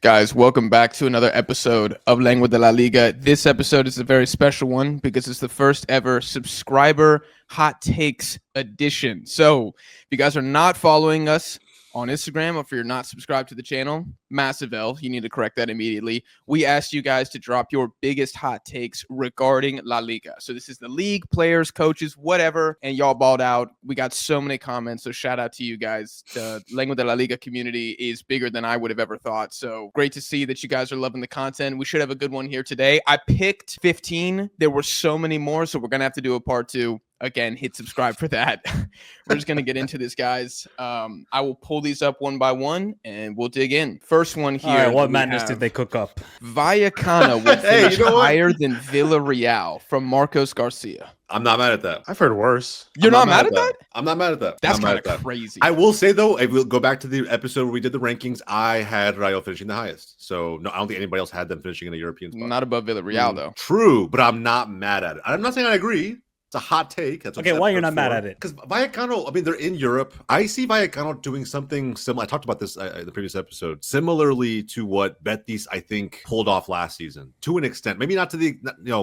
Guys, welcome back to another episode of Lengua de la Liga. This episode is a very special one because it's the first ever subscriber hot takes edition. So if you guys are not following us on Instagram, or if you're not subscribed to the channel, massive L, you need to correct that immediately. We asked you guys to drop your biggest hot takes regarding La Liga. So this is the league, players, coaches, whatever, and y'all balled out. We got so many comments, so shout out to you guys. The Lengua de la Liga community is bigger than I would have ever thought. So great to see that you guys are loving the content. We should have a good one here today. I picked 15. There were so many more, so we're going to have to do a part 2. Again, hit subscribe for that. We're just going to get into this, guys. I will pull these up one by one, and we'll dig in. First one here. All right, what madness did they cook up? Vallecano will finish higher than Villarreal from Marcos Garcia. I'm not mad at that. I've heard worse. You're not mad at that? I'm not mad at that. That's kind of crazy. I will say, though, if we'll go back to the episode where we did the rankings, I had Rayo finishing the highest. So, no, I don't think anybody else had them finishing in a European spot. Not above Villarreal, though. True, but I'm not mad at it. I'm not saying I agree. It's a hot take. That's okay, why you're not mad at it? Because Vallecano, I mean, they're in Europe. I see Vallecano doing something similar. I talked about this in the previous episode. Similarly to what Betis, I think, pulled off last season. To an extent. Maybe not to the,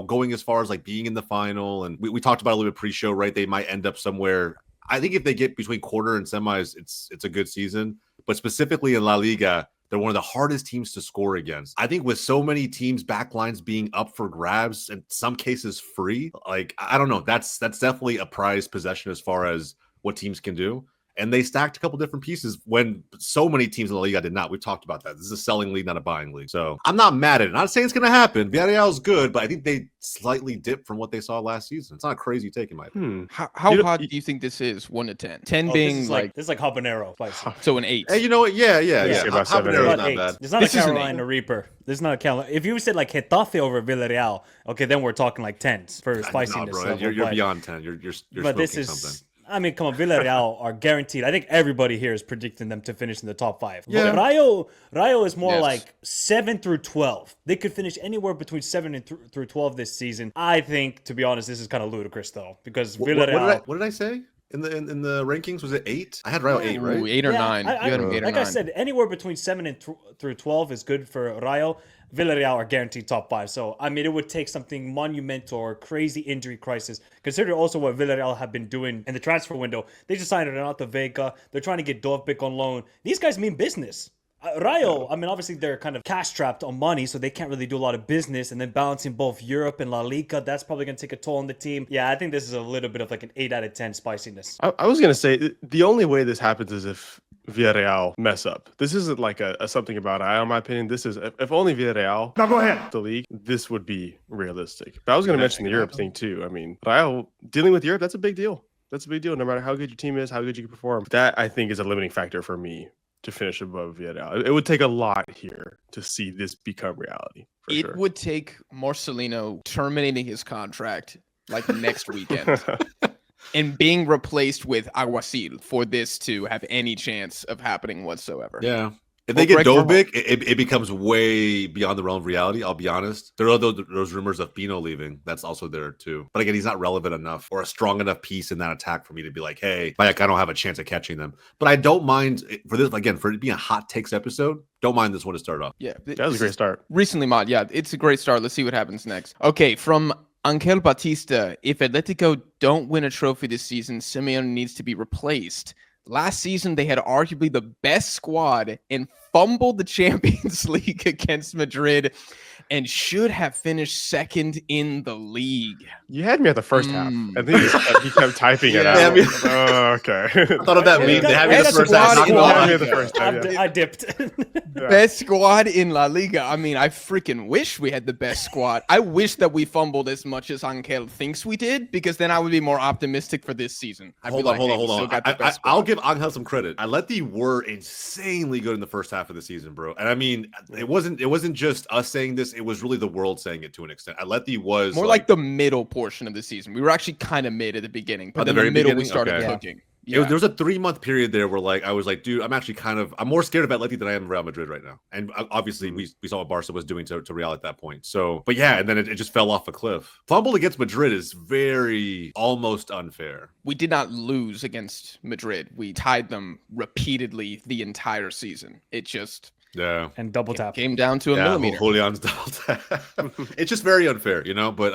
going as far as like being in the final. And we talked about it a little bit pre-show, right? They might end up somewhere. I think if they get between quarter and semis, it's a good season. But specifically in La Liga, they're one of the hardest teams to score against. I think with so many teams' backlines being up for grabs, in some cases free, like, I don't know. That's definitely a prized possession as far as what teams can do. And they stacked a couple different pieces when so many teams in the Liga did not. We've talked about that. This is a selling league, not a buying league. So I'm not mad at it. Not saying it's going to happen. Villarreal is good, but I think they slightly dipped from what they saw last season. It's not a crazy take in my opinion. How hot do you think this is? 1 to 10? 10 being this is like habanero spicy. So an 8. Hey, you know what? Yeah. About 7 or 8. Habanero is not bad. It's not a Carolina Reaper. This is not a Carolina. If you said like Getafe over Villarreal, okay, then we're talking like 10s for spiciness. No, bro, you're beyond 10. You're but this is something. I mean, come on, Villarreal are guaranteed. I think everybody here is predicting them to finish in the top 5. Yeah. But Rayo is more like 7 through 12. They could finish anywhere between 7 and through 12 this season. I think, to be honest, this is kind of ludicrous though, because Villarreal. What did I say? In the rankings, was it 8? I had Rayo 8, right? 8 or 9. You had them 8 or 9. Like I said, anywhere between 7 and through 12 is good for Rayo. Villarreal are guaranteed top 5. So, I mean, it would take something monumental or crazy injury crisis. Consider also what Villarreal have been doing in the transfer window. They just signed Renato Vega. They're trying to get Dovbyk on loan. These guys mean business. Rayo, I mean, obviously they're kind of cash trapped on money, so they can't really do a lot of business. And then balancing both Europe and La Liga, that's probably going to take a toll on the team. Yeah, I think this is a little bit of like an 8 out of 10 spiciness. I was going to say, the only way this happens is if Villarreal mess up. This isn't like a something about Rayo, in my opinion. This is, if only Villarreal, now go ahead, the league, this would be realistic. But I was going to mention the Europe thing too. I mean, Rayo dealing with Europe, that's a big deal. That's a big deal, no matter how good your team is, how good you can perform. That, I think, is a limiting factor for me to finish above Villarreal. It would take a lot here to see this become reality. It would take Marcelino terminating his contract like next weekend and being replaced with Alguacil for this to have any chance of happening whatsoever. Yeah. If they get Dovbyk, it becomes way beyond the realm of reality, I'll be honest. There are those rumors of Pino leaving. That's also there, too. But again, he's not relevant enough or a strong enough piece in that attack for me to be like, hey, I don't have a chance of catching them. But I don't mind, for this, again, for it being a hot takes episode, don't mind this one to start off. Yeah. That was a great start. Recently, Mod. Yeah, it's a great start. Let's see what happens next. Okay, from Angel Batista, if Atletico don't win a trophy this season, Simeone needs to be replaced. Last season, they had arguably the best squad and fumbled the Champions League against Madrid and should have finished second in the league. You had me at the first half. I think he kept typing it out. Okay. I thought of that meme. They had me at the first half. I dipped. Best squad in La Liga. I mean, I freaking wish we had the best squad. I wish that we fumbled as much as Angel thinks we did, because then I would be more opposite for this season. Hold on. I'll give Angel some credit. Atleti were insanely good in the first half of the season, bro. And I mean, it wasn't just us saying this. It was really the world saying it to an extent. Atleti was more like the middle portion of the season. We were actually kind of mid at the beginning, but then the middle we started cooking. Yeah. There was a 3-month period there where I was like, dude, I'm more scared of Atleti than I am Real Madrid right now. And obviously we saw what Barca was doing to Real at that point. So, but yeah, and then it just fell off a cliff. Fumble against Madrid is very almost unfair. We did not lose against Madrid. We tied them repeatedly the entire season. It just Yeah. and double tap. Came down to a millimeter. Julian's double tap. It's just very unfair, you know. But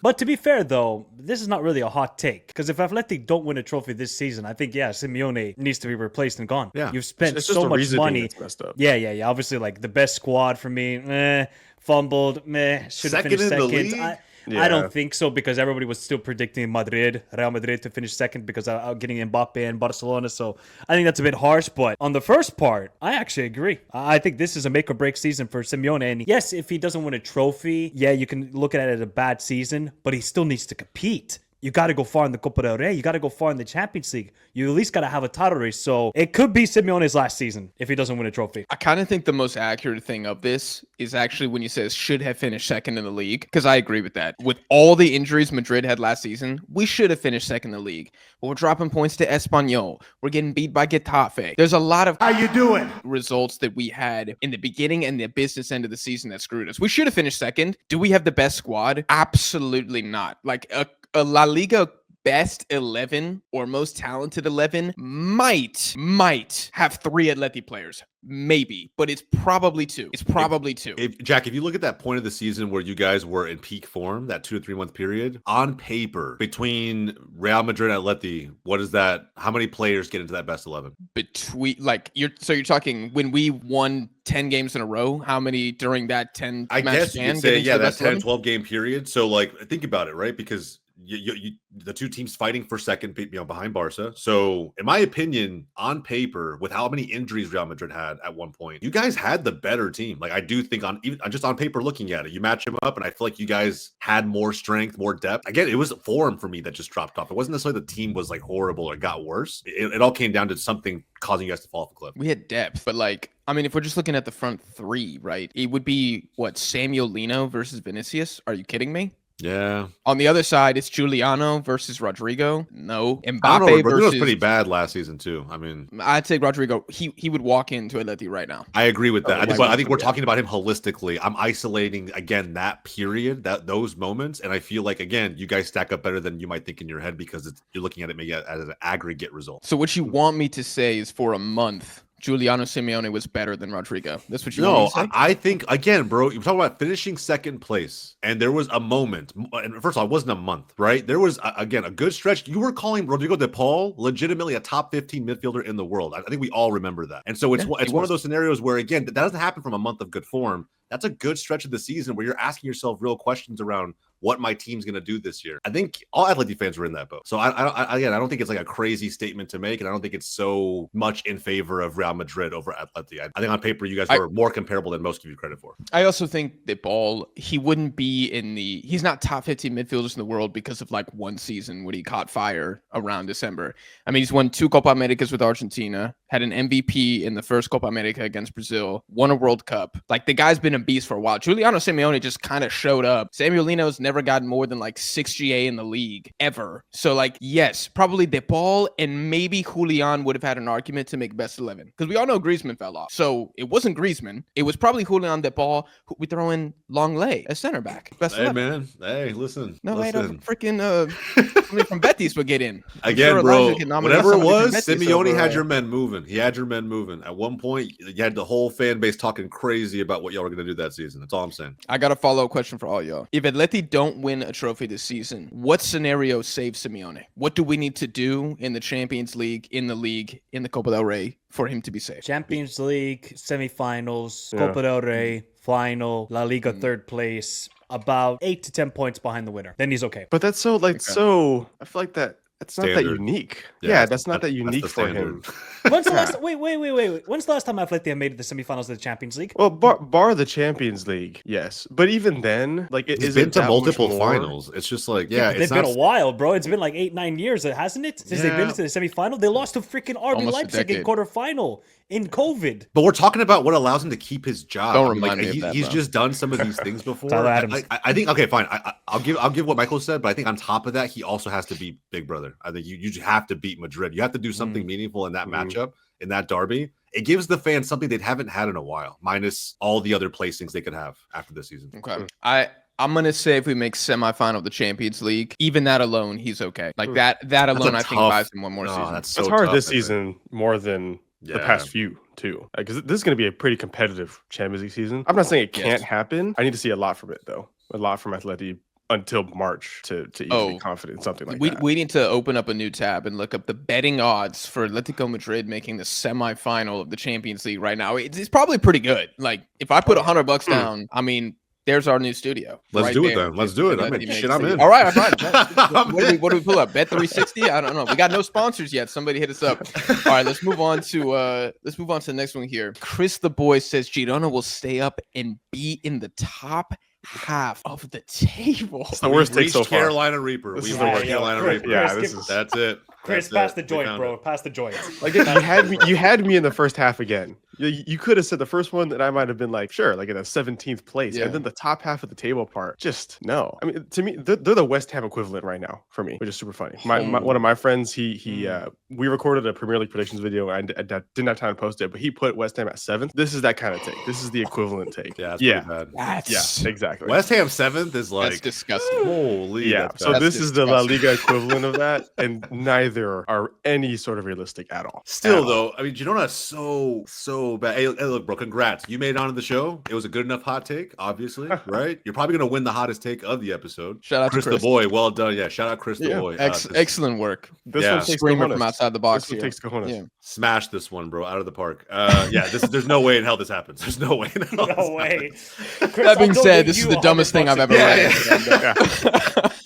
But to be fair, though, this is not really a hot take. Because if Athletic don't win a trophy this season, I think, yeah, Simeone needs to be replaced and gone. Yeah. You've spent It's just so the much reasoning money. that's messed up. Yeah. Obviously, like, the best squad for me, fumbled, should have finished Second in the second. league? I don't think so, because everybody was still predicting Real Madrid to finish second because of getting Mbappe and Barcelona. So I think that's a bit harsh. But on the first part, I actually agree. I think this is a make or break season for Simeone. And yes, if he doesn't win a trophy, yeah, you can look at it as a bad season, but he still needs to compete. You got to go far in the Copa del Rey. You got to go far in the Champions League. You at least got to have a title race. So it could be Simeone's last season if he doesn't win a trophy. I kind of think the most accurate thing of this is actually when you say should have finished second in the league, because I agree with that. With all the injuries Madrid had last season, we should have finished second in the league. But we're dropping points to Espanyol. We're getting beat by Getafe. There's a lot of results that we had in the beginning and the business end of the season that screwed us. We should have finished second. Do we have the best squad? Absolutely not. Like a La Liga best 11 or most talented 11 might have 3 Atleti players. Maybe, but it's probably 2. It's probably 2. Jack, if you look at that point of the season where you guys were in peak form, that 2 to 3 month period, on paper, between Real Madrid and Atleti, what is that? How many players get into that best 11? Between, like, you're talking when we won 10 games in a row, how many during that 10 I match guess you span could say, get into the that best 10, 11? 12 game period. So, like, think about it, right? Because the two teams fighting for second, behind Barca. So, in my opinion, on paper, with how many injuries Real Madrid had at one point, you guys had the better team. Like, I do think just on paper, looking at it, you match them up, and I feel like you guys had more strength, more depth. Again, it was form for me that just dropped off. It wasn't necessarily the team was like horrible or got worse. It all came down to something causing you guys to fall off a cliff. We had depth, but like, I mean, if we're just looking at the front 3, right, it would be what, Samuel versus Vinicius? Are you kidding me? Yeah. On the other side, it's Giuliano versus Rodrigo. No. I don't Mbappe know. Rodrigo was versus... pretty bad last season too. I mean, I'd say Rodrigo, he would walk into Atleti right now. I agree with that. Oh, I think we're talking about him holistically. I'm isolating, again, that period, those moments. And I feel like, again, you guys stack up better than you might think in your head because you're looking at it maybe as an aggregate result. So what you want me to say is for a month, Giuliano Simeone was better than Rodrigo. That's what you want me to say? I think, again, bro, you're talking about finishing second place, and there was a moment, and first of all, it wasn't a month, right? There was, again, a good stretch. You were calling Rodrigo de Paul legitimately a top 15 midfielder in the world. I think we all remember that. And so it's one of those scenarios where, again, that doesn't happen from a month of good form. That's a good stretch of the season where you're asking yourself real questions around what my team's going to do this year. I think all Atleti fans were in that boat. So I don't think it's like a crazy statement to make, and I don't think it's so much in favor of Real Madrid over Atleti. I think on paper you guys were more comparable than most give you credit for. I also think that he wouldn't be he's not top 15 midfielders in the world because of like one season when he caught fire around December. I mean, he's won 2 Copa Americas with Argentina, had an MVP in the first Copa America against Brazil, won a World Cup. Like, the guy's been a beast for a while. Giuliano Simeone just kind of showed up. Samuel Lino's never gotten more than like 6 GA in the league ever. So, like, yes, probably De Paul and maybe Julian would have had an argument to make best 11 because we all know Griezmann fell off. So it wasn't Griezmann. It was probably Julian De Paul. We throw in Longley as center back. Best 11. Man. Hey, listen. No, wait, freaking somebody from Betis would get in. Again, bro, whatever it was, Betis Simeone had your men moving. He had your men moving. At one point, you had the whole fan base talking crazy about what y'all were going to do that season. That's all I'm saying. I got a follow-up question for all y'all. If Atleti don't win a trophy this season, what scenario saves Simeone? What do we need to do in the Champions League, in the Copa del Rey for him to be saved? Champions League, semifinals, Copa del Rey, final, La Liga third place, about 8 to 10 points behind the winner. Then he's okay. But that's so like so. I feel like that's not that unique. Yeah, that's not that unique for him. When's the last? Wait. When's the last time Atleti made it to the semifinals of the Champions League? Well, bar the Champions League, yes. But even then, like, it's been to multiple finals. It's just like, it's been a while, bro. It's been like 8-9 years, hasn't it? Since they've been to the semifinal. They lost to freaking RB Leipzig in quarterfinal in COVID. But we're talking about what allows him to keep his job. Don't remind me of that, he's bro. just done some of these things before. I think, okay, fine. I'll give what Michael said, but I think on top of that, he also has to beat Big Brother. I think you have to beat Madrid. You have to do something meaningful in that matchup, in that derby. It gives the fans something they haven't had in a while, minus all the other placings they could have after this season. Okay. I'm going to say if we make semifinal of the Champions League, even that alone, he's okay. Like, that alone, I think, buys him one more season. That's so it's hard tough, this season more than the past few, too, because this is going to be a pretty competitive Champions League season. I'm not saying it can't happen. I need to see a lot from it though, a lot from Atleti until March to even be confident in something like that. We need to open up a new tab and look up the betting odds for Atletico Madrid making the semifinal of the Champions League right now. It's probably pretty good. Like if I put $100 down, I mean, there's our new studio. Let's right do it there. then. Let's do it. I'm in. All right. What do we pull up? Bet 360? I don't know. We got no sponsors yet. Somebody hit us up. All right, let's move on to the next one here. Chris the Boy says Girona will stay up and be in the top half of the table. It's the worst take so far. Carolina Reaper. This is the worst. Carolina Reaper. Yeah, that's it. Chris, pass the joint, bro. Pass the joint. Like you had me in the first half again. You could have said the first one, and I might have been like, sure, like in a 17th place, and then the top half of the table part, just no. I mean, to me, they're the West Ham equivalent right now for me, which is super funny. One of my friends, we recorded a Premier League predictions video. I didn't have time to post it, but he put West Ham at 7th. This is that kind of take. This is the equivalent take. Yeah, that's pretty bad. Yeah, exactly. West Ham 7th is like that's disgusting. Holy, yeah. So this is the La Liga equivalent of that, and neither are any sort of realistic at all. Still, though, I mean, Girona's so bad. Hey, look, bro, congrats. You made it onto the show. It was a good enough hot take, obviously, right? You're probably going to win the hottest take of the episode. Shout out Chris to Chris the Boy. Well done. Yeah, shout out Chris the Boy. Excellent work. This one takes screamer from outside the box. This one takes cojones. Yeah. Smash this one, bro, out of the park. There's no way in hell this happens. There's no way in hell. No way. Chris, That being said, this is the dumbest thing I've ever read.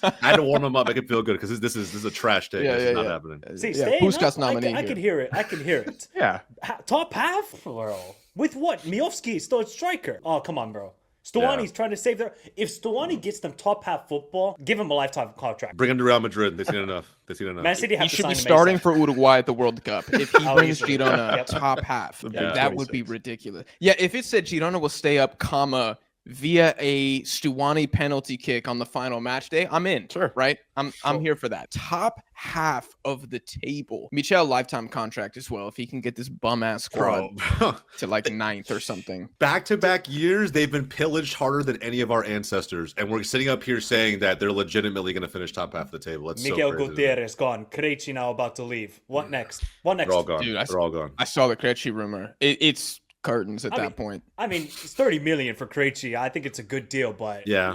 I had to warm him up. I could feel good because this is a trash take. This is not happening. See, staying Puskas up, nominee. I can hear it. I can hear it. Yeah. Top half? Bro. With what? Miofsky, still a striker. Oh, come on, bro. Stuani's trying to save their... If Stuani gets them top half football, give him a lifetime contract. Bring him to Real Madrid. They've seen enough. Man City have He to should sign be him starting ASAP. for Uruguay at the World Cup. If he brings easily. Girona top half, that would be ridiculous. Yeah, if it said Girona will stay up, comma, via a Stuani penalty kick on the final match day, I'm in. Sure. Right? I'm here for that. Top half of the table. Michel lifetime contract as well. If he can get this bum ass squad to like 9th or something. Back-to-back years, they've been pillaged harder than any of our ancestors, and we're sitting up here saying that they're legitimately going to finish top half of the table. That's Miguel so crazy. Gutierrez gone. Krejci now about to leave. What next? What next? They're all gone. Dude, They're all gone. I saw the Krejci rumor. It's curtains at that point. I mean, it's 30 million for Krejci. I think it's a good deal, but Yeah.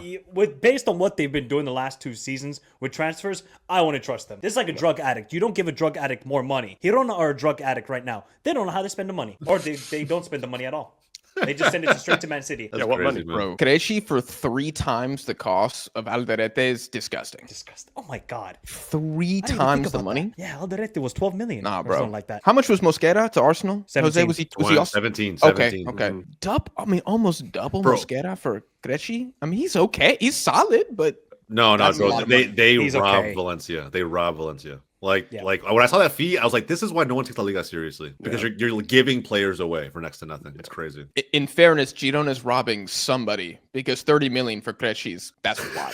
based on what they've been doing the last 2 seasons with transfers, I want to trust them. This is like a drug addict. You don't give a drug addict more money. Girona are a drug addict right now. They don't know how to spend the money, or they don't spend the money at all. They just send it straight to Man City. That's what crazy, money, man. Bro, Krejci for 3 times the cost of Alderete is disgusting. Disgusting. Oh my god. 3 I didn't even times think the about money? that. Yeah, Alderete was 12 million. Nah, or bro. something like that. How much was Mosquera to Arsenal? 17. Jose, was he also 17. Okay, okay. Mhm. I mean, almost double Bro. Mosquera for Krejci. I mean, he's okay. He's solid, but No, That's a bro. lot of They money. He's robbed okay. Valencia. They robbed Valencia. Like Yeah. when I saw that fee, I was like, this is why no one takes La Liga seriously. Because you're giving players away for next to nothing. It's crazy. in fairness, Girona's robbing somebody because 30 million for Krejci's, that's wild.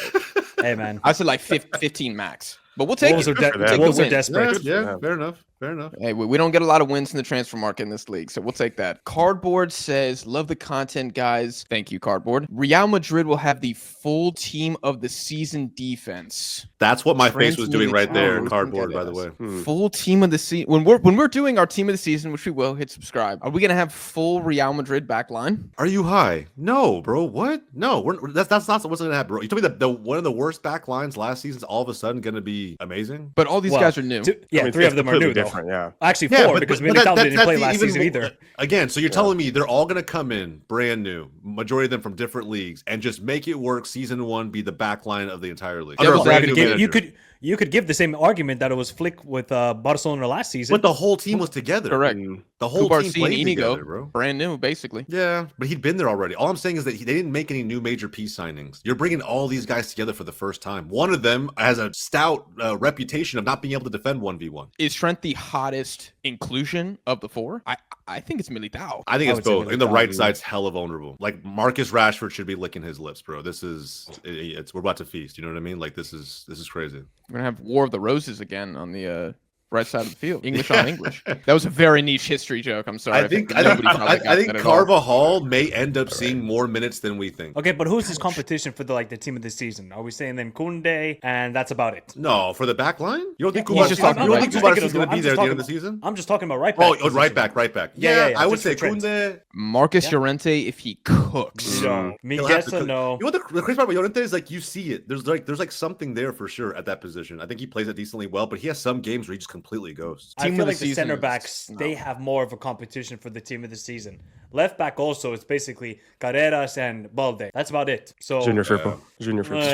Hey, man. I said like 15 max. But we'll take Wolves it. are, Good for them. Wolves the are win. desperate. Yeah, fair enough. Fair enough. Hey, we don't get a lot of wins in the transfer market in this league, so we'll take that. Cardboard says, love the content, guys. Thank you, Cardboard. Real Madrid will have the full team of the season defense. That's what my face was doing right there in Transmitting cardboard, by power. the way. Full team of the season. When we're doing our team of the season, which we will, hit subscribe. Are we gonna have full Real Madrid back line? Are you high? No, bro. What? No, that's not what's gonna happen, bro. You told me that the one of the worst back lines last season's all of a sudden gonna be amazing. But all these Well, guys are new. 3 of them are new, though. different. Yeah. Actually, 4, because Militao didn't play last season either. Again, so you're telling me they're all going to come in brand new, majority of them from different leagues, and just make it work. Season 1 be the back line of the entire league. Devil's Under a brand advocate, new manager. You could give the same argument that it was Flick with Barcelona last season. But the whole team was together. Correct. The whole Kubarsi team and played Inigo, together, bro. brand new, basically. Yeah, but he'd been there already. All I'm saying is that they didn't make any new major piece signings. You're bringing all these guys together for the first time. One of them has a stout reputation of not being able to defend 1v1. Is Trent the hottest inclusion of the 4? I think it's Militao. I think I it's would say both. And the Militao. right side's hella vulnerable. Like Marcus Rashford should be licking his lips, bro. This is we're about to feast. You know what I mean? Like this is crazy. We're gonna have War of the Roses again on the right side of the field. English on English. That was a very niche history joke. I'm sorry. I think nobody probably got that at all. Carvajal may end up seeing more minutes than we think. Okay, but who's his competition for the team of the season? Are we saying then Koundé and that's about it? No, for the back line? You don't think He's just talking about- Kubarsi is going to be there at the end of the season? I'm just talking about right back. Oh, right back. Yeah, I would just say for trends. Koundé. Marcus Llorente, if he cooks. No. He'll have to Miguel, cook. no. You know what the crazy part about Llorente is? Like, you see it. There's like something there for sure at that position. I think he plays it decently well, but he has some games where he just completely ghosts. I Team feel of the like the season center is- backs, no. they have more of a competition for the team of the season. Left back also, it's basically Carreras and Balde. That's about it. So Junior Firpo. Junior Firpo.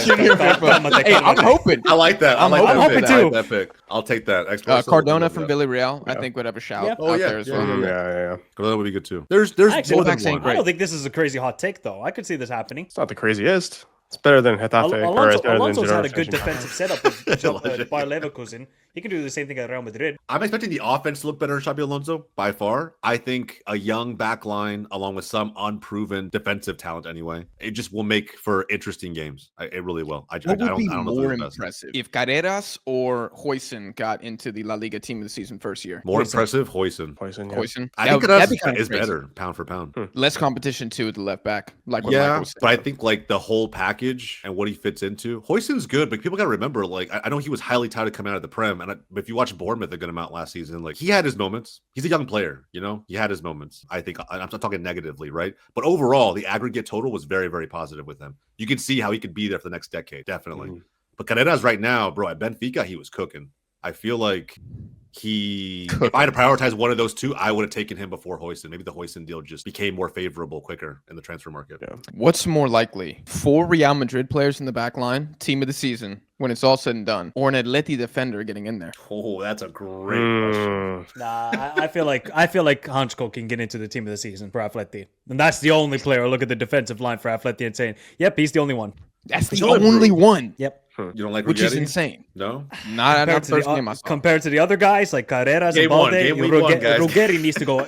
Junior Firpo. Hey, I'm hoping. I like that. I'm hoping I too. like that pick. I'll take that. Cardona from Villarreal, I think would have a shout Yep. out there as well. Yeah. That would be good too. There's Actually, more than backs ain't one. great. I don't think this is a crazy hot take, though. I could see this happening. It's not the craziest. It's better than Getafe. or it's better than Alonso's had a Girona good finishing defensive setup with Bayer Leverkusen. He can do the same thing at Real Madrid. I'm expecting the offense to look better in Xabi Alonso by far. I think a young back line along with some unproven defensive talent anyway, it just will make for interesting games. It really will. I What would don't be know more if it's best. impressive if Carreras or Huijsen got into the La Liga team of the season first year? More impressive, Huijsen. Poison, yeah. Huijsen. I think that'd be Carreras kinda is crazy. better pound for pound. Less competition too at the left back, like what Michael Yeah, was saying. but I think like the whole package and what he fits into. Huijsen's good, but people got to remember, like, I know he was highly touted coming out of the Prem, and if you watch Bournemouth a good amount last season, like, he had his moments. He's a young player, you know, he had his moments. I think I'm not talking negatively, right? But overall, the aggregate total was very, very positive with him. You can see how he could be there for the next decade, definitely. But Carreras right now, bro, at Benfica, he was cooking. I feel like if I had to prioritize one of those two, I would have taken him before Huijsen. Maybe the Huijsen deal just became more favorable quicker in the transfer market. Yeah. What's more likely? 4 Real Madrid players in the back line, team of the season, when it's all said and done, or an Atleti defender getting in there? Oh, that's a great question. Nah, I feel like Hansko can get into the team of the season for Atleti. And that's the only player. Look at the defensive line for Atleti and saying, yep, he's the only one. That's the He's only only improved. one, Yep. You don't like which is Rigetti? insane. No? Not Compared the to, first the, game I saw. compared to the other guys like Carreras Game and one, Balde, game week one, guys. Ruggeri needs to go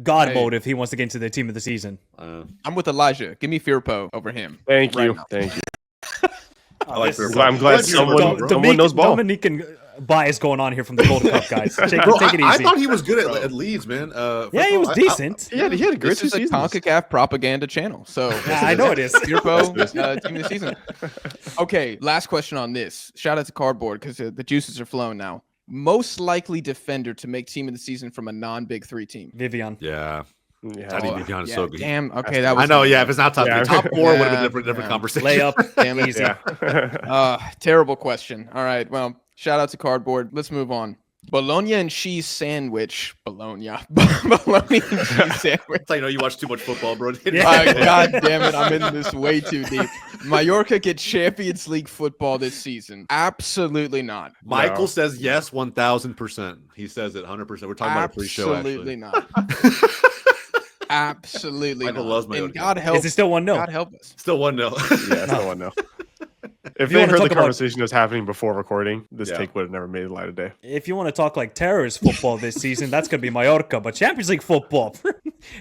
God Hey. mode if he wants to get into the team of the season. I'm with Elijah. Give me Firpo over him. Thank right you. now. Thank you. I like This is- Firpo. I'm glad Glad you someone- remember, bro. someone knows ball. Dominican bias going on here from the Gold Cup, guys. Take Bro, it I easy. thought he was good at Leeds, man. Yeah, he was decent. He had a great This 2 is a seasons. CONCACAF propaganda channel. So Yeah, I know it is. Firpo, team of the season. Okay, last question on this. Shout out to Cardboard because the juices are flowing now. Most likely defender to make team of the season from a non-Big 3 team. Vivian. Yeah. Yeah. Teddy Vivian is Yeah, so good. damn. Okay, that was. I know, yeah. If it's not top, Yeah. top 4 would have Yeah, been different yeah. conversation. Layup. Damn it. Easy. Yeah. Terrible question. All right. Well, shout out to Cardboard. Let's move on. Bologna and cheese sandwich. Bologna and cheese sandwich. That's how you know you watch too much football, bro. God damn it. I'm in this way too deep. Mallorca get Champions League football this season. Absolutely not. Michael No. says yes, 1,000%. He says it 100%. We're talking about a pre-show, Absolutely actually. not. Absolutely Michael not. loves And Mallorca. God help. Is it still 1-0? God help us. Still 1-0. Yeah, it's no one know. If you they wanna heard the talk about- conversation was happening before recording, this Yeah. take would have never made the light of day. If you want to talk like terrorist football this season, that's going to be Mallorca. But Champions League football,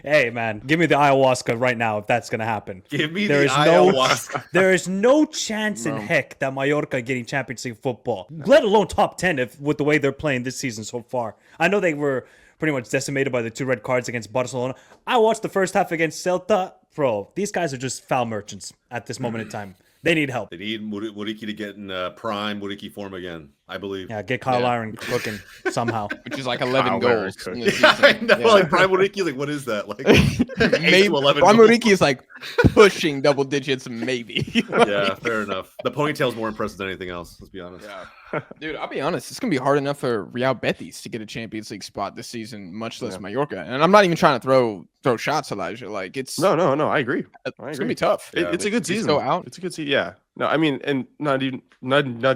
hey, man, give me the ayahuasca right now if that's going to happen. Give me There the is no, ayahuasca. there is no chance in heck that Mallorca getting Champions League football, let alone top 10 with the way they're playing this season so far. I know they were pretty much decimated by the 2 red cards against Barcelona. I watched the first half against Celta. Bro, these guys are just foul merchants at this moment in time. They need help. They need Muriqi to get in prime Muriqi form again, I believe. Yeah, get Kyle Iron cooking somehow. Which is like 11 Wow, goals. very in the Yeah, I season. know. Yeah. Like prime Muriqi, like what is that? Like 8 Maybe to 11 Ron goals. Muriqi is like pushing double digits, maybe. Yeah, fair enough. The ponytail's more impressive than anything else. Let's be honest. Dude, I'll be honest. It's gonna be hard enough for Real Betis to get a Champions League spot this season, much less Mallorca. And I'm not even trying to throw shots, Elijah. Like it's No, I agree. it's gonna be tough. It's a good He's season. so out. It's a good season. Yeah. No, I mean, and not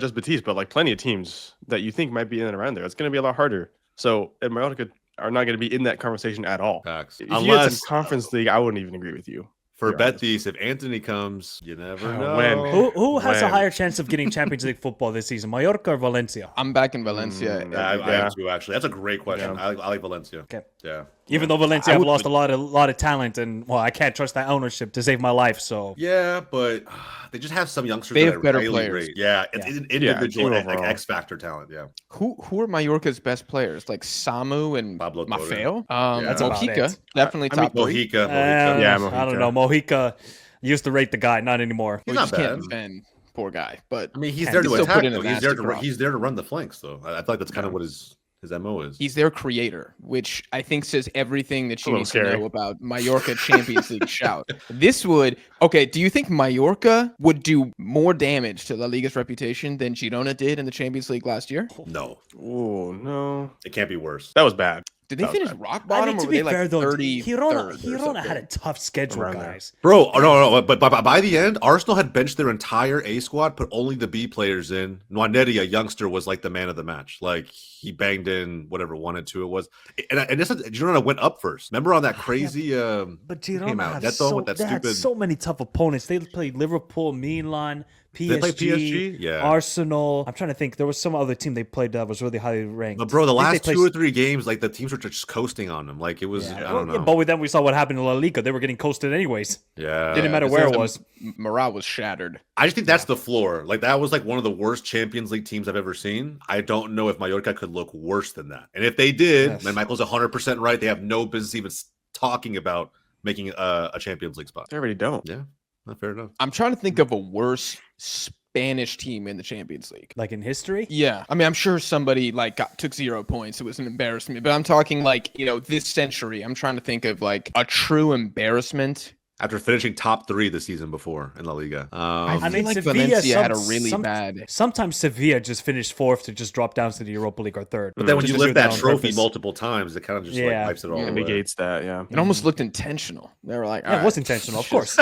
just Betis, but like plenty of teams that you think might be in and around there. It's going to be a lot harder. So, and Mallorca are not going to be in that conversation at all. Facts. If you had Unless some Conference League, I wouldn't even agree with you. for Be honest. Betis, if Anthony comes, you never know. When? Who has a When? higher chance of getting Champions League football this season, Mallorca or Valencia? I'm back in Valencia. Yeah, I Yeah. am too, actually. That's a great question. Yeah. I like Valencia. Okay. Yeah. Even though Valencia have lost a lot of talent, and well, I can't trust that ownership to save my life. So Yeah, but they just have some youngsters They that have are better highly players. rated. Yeah, it's an individual team overall. X factor talent. Yeah, Who are Mallorca's best players? Like Samu and Pablo Torre. Maffeo? That's about Mojica, it. definitely top three. Mojica. Yeah, I don't Mojica. know. Mojica used to rate the guy, not anymore. He's We not just can't bad. defend, poor guy. But I mean, he's Can there to still attack. put in a Though. He's there nasty cross. he's there to run the flanks. Though I feel like that's kind of what his MO is. he's their creator, which I think says everything that you little need scary. to know about Mallorca Champions League shout. This would okay. Do you think Mallorca would do more damage to La Liga's reputation than Girona did in the Champions League last year? No, Oh no, it can't be worse. that was bad. Did they That was finish bad. rock I bottom mean, or to were be they like fair though, 30? Girona had a tough schedule, Around there. guys. Bro, no. But by the end, Arsenal had benched their entire A squad, put only the B players in. Nwaneri, a youngster, was like the man of the match. Like he banged in whatever 1 and 2 it was. And this Girona went up first. Remember on that crazy But came Girona out have Neto with that they had stupid. so many tough opponents. They played Liverpool, Milan, PSG, They played PSG? Yeah. Arsenal. I'm trying to think. There was some other team they played that was really highly ranked. But bro, the I think last they 2 or played- 3 games, like the teams were just coasting on them. Like it was, I don't know. But then we saw what happened in La Liga. They were getting coasted anyways. Yeah, Didn't matter where it was. Morale was shattered. I just think that's the floor. Like that was like one of the worst Champions League teams I've ever seen. I don't know if Mallorca could look worse than that. And if they did, Yes. then Michael's 100% right. They have no business even talking about making a Champions League spot. They already don't. Yeah, not fair enough. I'm trying to think of a worse Spanish team in the Champions League. Like in history. Yeah, I mean, I'm sure somebody like took 0 points. It was an embarrassment, but I'm talking like this century. I'm trying to think of like a true embarrassment. After finishing top 3 the season before in La Liga. I I feel mean, like Sevilla Valencia had a really bad. Sometimes Sevilla just finished 4th to just drop down to the Europa League or 3rd. But then when Just you to do lift that that on trophy purpose. multiple times, it kind of just like Yeah. wipes it all It away. negates that. Yeah. It almost looked intentional. They were like, Yeah, it "All was right, intentional, of course.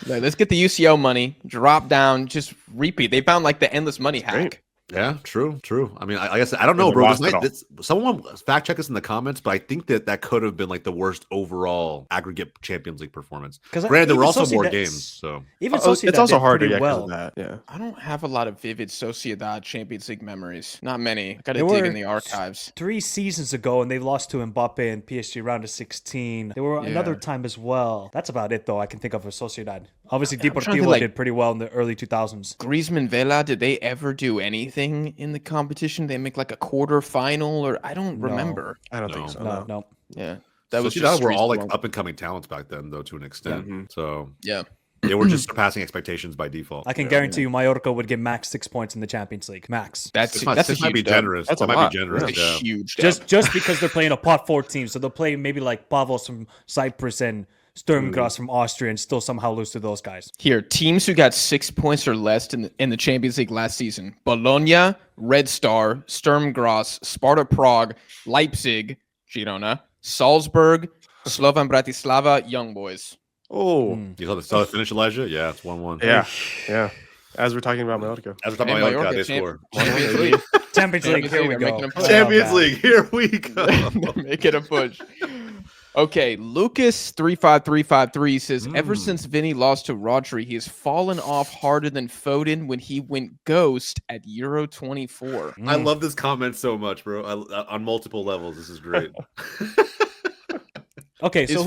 let's get the UCO money, drop down, just repeat." They found like the endless money hack. great. Yeah, true. I mean, I guess I don't know, They bro. lost it all. Someone fact check us in the comments, but I think that could have been like the worst overall aggregate Champions League performance. 'Cause Granted, there were even also more Sociedad- games, so Even Oh, Sociedad it's also did hard to pretty get well. that. Yeah. I don't have a lot of vivid Sociedad Champions League memories. Not many. I gotta There dig were in the archives. 3 seasons ago, and they lost to Mbappe and PSG round of 16. There were another Yeah. time as well. That's about it, though. I can think of for Sociedad. Obviously, trying to Deportivo think, like- did pretty well in the early 2000s. Griezmann Vela, did they ever do anything in the competition? They make like a quarter final, or I don't remember. I don't No. think so. No. Yeah, that was Sociedad just were all like Griezmann. up and coming talents back then, though, to an extent. Mhm. So Yeah, they were just surpassing expectations by default. I can guarantee you Mallorca would get max 6 points in the Champions League. Max. that's This that's a might be huge dub. generous. That's That a might lot. be generous. That's a Yeah. huge dub. Just because they're playing a pot 4 team. So they'll play maybe like Pavos from Cyprus and Sturm Graz from Austria and still somehow lose to those guys. Here, teams who got 6 points or less in the Champions League last season: Bologna, Red Star, Sturm Graz, Sparta Prague, Leipzig, Girona, Salzburg, Slovan Bratislava, Young Boys. Oh. You saw the finish, Elijah? Yeah, it's 1-1. Yeah. Yeah. As we're talking about Mallorca. As we're talking Hey, about Mallorca, Mallorca, they champ- score. Champions League. Champions League, here we They're go. making a push. Champions Oh, League, here we go. Make it a push. Okay, Lucas 35353 says ever since Vinny lost to Rodri, he has fallen off harder than Foden when he went ghost at Euro 24. I love this comment so much, bro. On multiple levels, this is great. Okay, so Is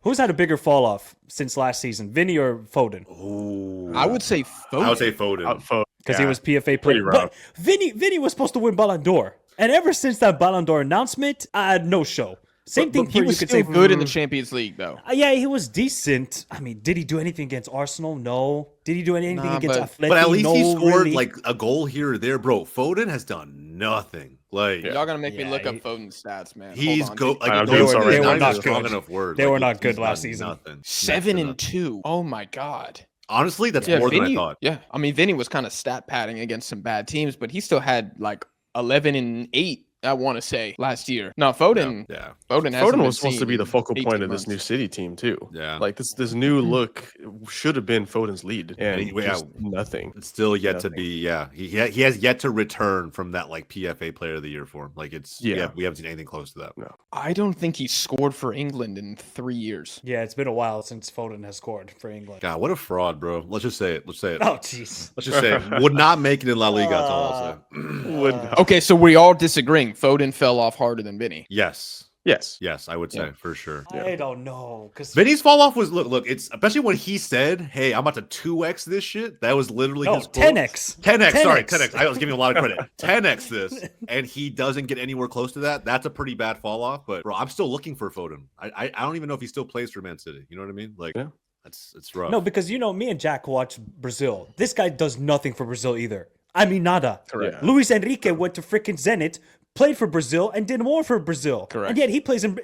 who's had a bigger fall off since last season, Vinny or Foden? Ooh. I would say Foden. I would say Foden. Because he was PFA Pretty player. rough. But Vinny was supposed to win Ballon d'Or, and ever since that Ballon d'Or announcement, no show. Same thing But for he was you could still say good in the Champions League, though. Yeah, he was decent. I mean, did he do anything against Arsenal? No. Did he do anything Nah, against but- Atleti? But at least no, he scored really. like a goal here or there, bro. Foden has done nothing. Like Y'all gonna make me Yeah, look up he- Foden's stats, man. he's Hold on. go like I'm no, doing it's so right not now. even a strong Good. enough word. They were Like, not good he's last done season. Nothing. 7-2. Oh my god. Honestly, that's Yeah, more Vinny, than I thought. Yeah, I mean Vinny was kind of stat padding against some bad teams, but he still had like 11-8. I want to say last year. No, Foden. Yeah. Foden Foden was supposed to be the focal point 18 of this new months. City team too. Yeah. Like this new look should have been Foden's lead, and he- just nothing. It's still yet to Nothing. be. Yeah, he has yet to return from that like PFA Player of the Year form. Like it's Yeah. we haven't seen anything close to that. I don't think he scored for England in 3 years. Yeah, it's been a while since Foden has scored for England. God, what a fraud, bro. Let's just say it. Let's say it. Oh, jeez. Let's just say it. Would not make it in La Liga. That's all I'll say. Would not. Okay, so we all disagreeing. Foden fell off harder than Vinny. Yes. Yes. Yes, I would say for sure. I don't know, because Vinny's fall off was look. It's especially when he said, "Hey, I'm about to 2x this shit." That was literally his quote. 10x. 10x. Sorry, 10x. I was giving him a lot of credit. 10x this, and he doesn't get anywhere close to that. That's a pretty bad fall off. But bro, I'm still looking for Foden. I don't even know if he still plays for Man City. You know what I mean? Like, it's rough. No, because me and Jack watch Brazil. This guy does nothing for Brazil either. I mean, nada. Correct. Luis Enrique went to freaking Zenit, played for Brazil, and did more for Brazil. Correct. And yet he plays in